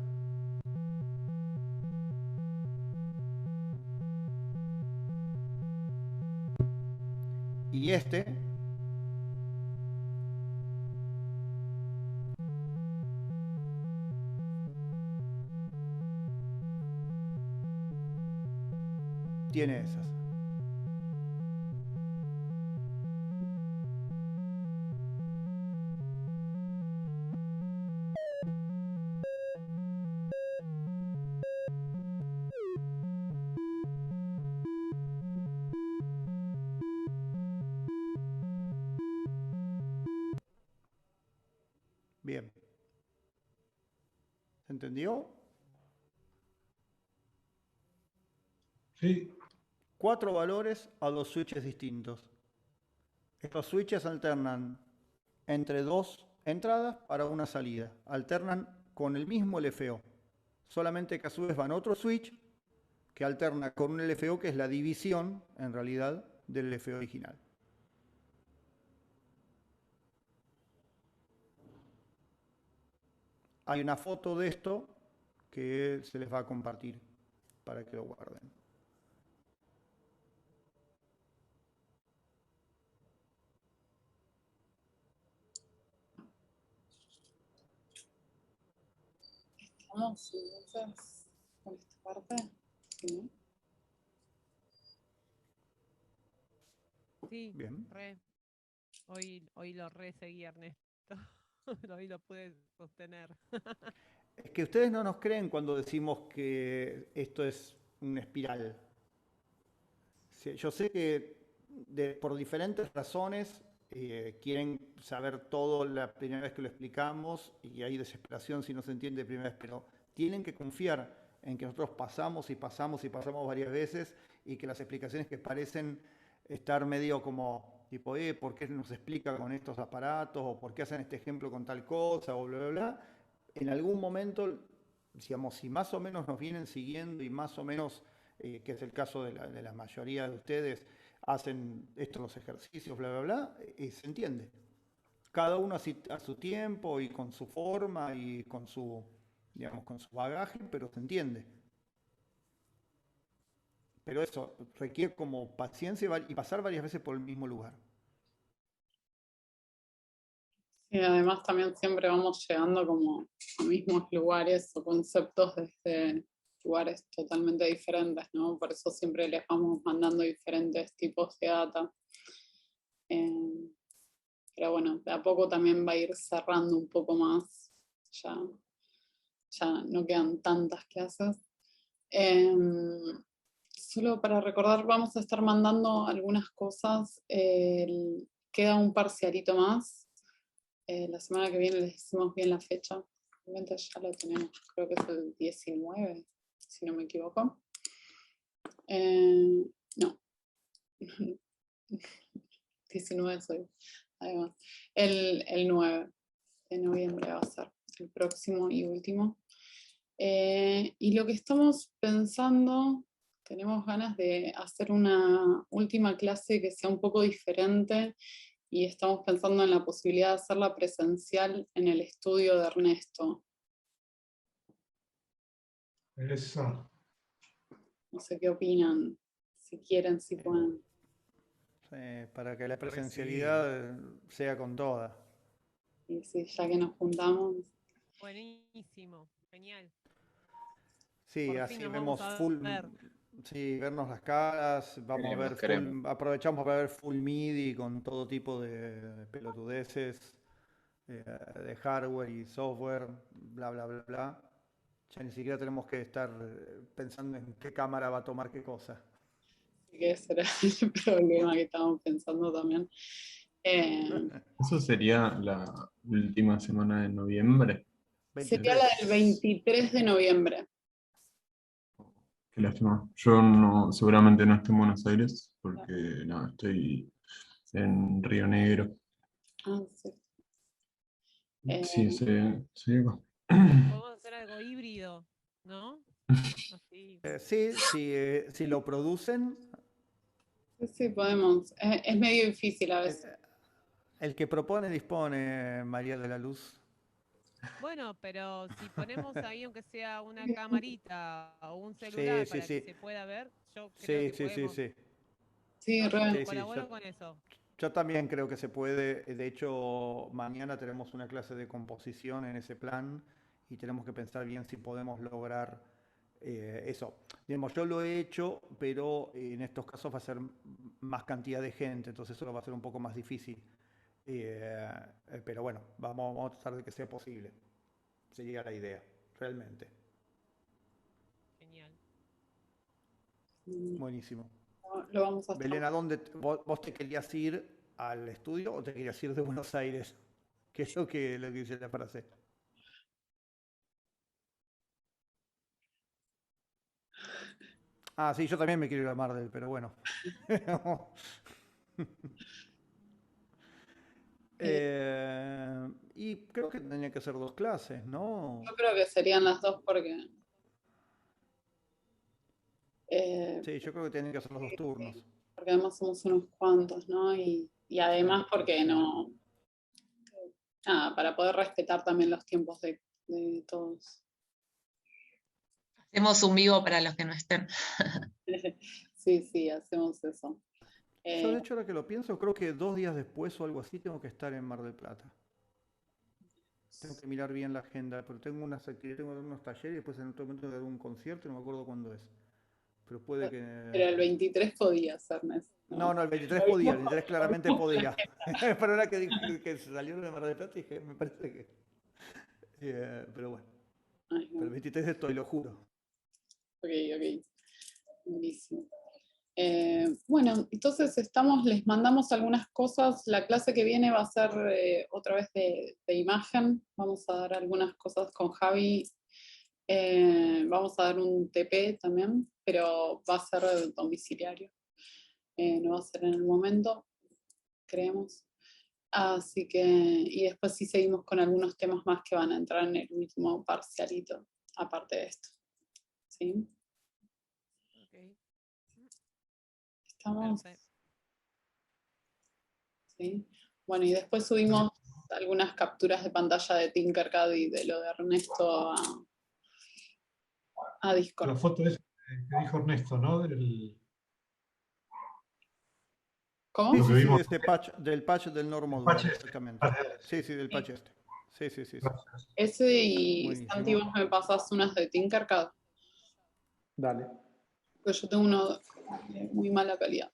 Y este tiene esas. Bien. ¿Se entendió?
Sí.
4 valores a 2 switches distintos. Estos switches alternan entre 2 entradas para una salida. Alternan con el mismo LFO. Solamente que a su vez van a otro switch que alterna con un LFO que es la división, en realidad, del LFO original. Hay una foto de esto que se les va a compartir para que lo guarden.
Vamos entonces con esta parte. ¿Sí?
Sí,
Bien.
re. Hoy lo re seguí, Ernesto. Hoy lo pude sostener.
Es que ustedes no nos creen cuando decimos que esto es una espiral. Yo sé que por diferentes razones quieren saber todo la primera vez que lo explicamos y hay desesperación si no se entiende de primera vez, pero tienen que confiar en que nosotros pasamos y pasamos y pasamos varias veces y que las explicaciones que parecen estar medio como tipo, ¿por qué nos explica con estos aparatos? ¿O por qué hacen este ejemplo con tal cosa? O bla, bla, bla. En algún momento, digamos, si más o menos nos vienen siguiendo y más o menos, que es el caso de la mayoría de ustedes, hacen estos ejercicios, bla, bla, bla, se entiende. Cada uno a su tiempo y con su forma y con su, digamos, con su bagaje, pero se entiende. Pero eso requiere como paciencia y pasar varias veces por el mismo lugar.
Y además también siempre vamos llegando como a mismos lugares o conceptos desde lugares totalmente diferentes, ¿no? Por eso siempre les vamos mandando diferentes tipos de data. Pero bueno, de a poco también va a ir cerrando un poco más. Ya no quedan tantas clases. Solo para recordar, vamos a estar mandando algunas cosas. Queda un parcialito más. La semana que viene les decimos bien la fecha. Realmente ya lo tenemos, creo que es el 19, si no me equivoco. No. 19 soy. Además, el 9 de noviembre va a ser el próximo y último. Y lo que estamos pensando tenemos ganas de hacer una última clase que sea un poco diferente y estamos pensando en la posibilidad de hacerla presencial en el estudio de Ernesto.
Esa.
No sé qué opinan, si quieren, si pueden.
Para que la presencialidad sea con toda.
Y sí, ya que nos juntamos.
Buenísimo, genial.
Sí,
Por
así
fin nos
vemos
vamos a
full,
ver.
sí, vernos las caras, vamos a ver full, aprovechamos para ver full MIDI con todo tipo de pelotudeces, de hardware y software, bla, bla, bla, bla. Ya ni siquiera tenemos que estar pensando en qué cámara va a tomar qué cosa.
Así que ese era el problema que estábamos pensando también.
Eso sería la última semana de noviembre.
Sería la del 23 de noviembre.
Qué lástima. Yo no, seguramente no estoy en Buenos Aires porque no, estoy en Río Negro.
Ah, sí.
Sí, sí.
Podemos hacer algo híbrido, ¿no? Así.
Sí, si lo producen.
Sí, sí, podemos. Es medio difícil a veces.
El que propone dispone, María de la Luz.
Bueno, pero si ponemos ahí, aunque sea una camarita o un celular para que se pueda ver, yo creo que podemos.
Sí,
Yo colaboro con eso.
Yo también creo que se puede. De hecho, mañana tenemos una clase de composición en ese plan y tenemos que pensar bien si podemos lograr eso. Digamos, yo lo he hecho, pero en estos casos va a ser más cantidad de gente, entonces eso lo va a ser un poco más difícil. Pero bueno, vamos a tratar de que sea posible. Sería la idea, realmente.
Genial.
Buenísimo.
Lo vamos a hacer.
Belén, ¿a dónde vos te querías ir al estudio o te querías ir de Buenos Aires? ¿Qué es lo que dice la frase? Ah, sí, yo también me quiero ir a Mar del, pero bueno. Y creo que tenía que ser 2 clases, ¿no?
Yo creo que serían las 2 porque...
sí, yo creo que tienen que ser los 2 turnos.
Porque además somos unos cuantos, ¿no? Y además porque no... Nada, para poder respetar también los tiempos de todos.
Hacemos un vivo para los que no estén.
Sí, hacemos eso.
Yo, de hecho, ahora que lo pienso, creo que 2 días después o algo así tengo que estar en Mar del Plata. Tengo que mirar bien la agenda, pero tengo unas actividades, tengo unos talleres y después en otro momento tengo que dar un concierto y no me acuerdo cuándo es. Pero puede que...
Pero el 23 podía ser,
No, el 23 podía, el 23 claramente podía. Pero ahora que salieron de Mar del Plata dije, me parece que... pero bueno. Pero el 23 estoy, lo juro.
Ok. Buenísimo. Bueno, entonces les mandamos algunas cosas. La clase que viene va a ser otra vez de imagen. Vamos a dar algunas cosas con Javi. Vamos a dar un TP también, pero va a ser domiciliario. No va a ser en el momento, creemos. Así que, y después sí seguimos con algunos temas más que van a entrar en el último parcialito, aparte de esto. ¿Sí?
Okay.
¿Estamos? Sí. Bueno, y después subimos algunas capturas de pantalla de Tinkercad y de lo de Ernesto a Discord.
La foto es que dijo Ernesto, ¿no?
¿Cómo?
Sí, del patch del normal, exactamente. Sí, del patch este. Sí.
Ese y
buenísimo.
Santi, vos me pasás unas de Tinkercad.
Dale.
Pues yo tengo uno de muy mala calidad.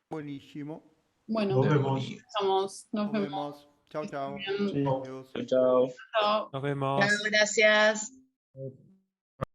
Buenísimo.
Bueno, nos
vemos. Chao.
Chao.
Adiós.
Chao.
Chao.
Nos vemos.
Gracias.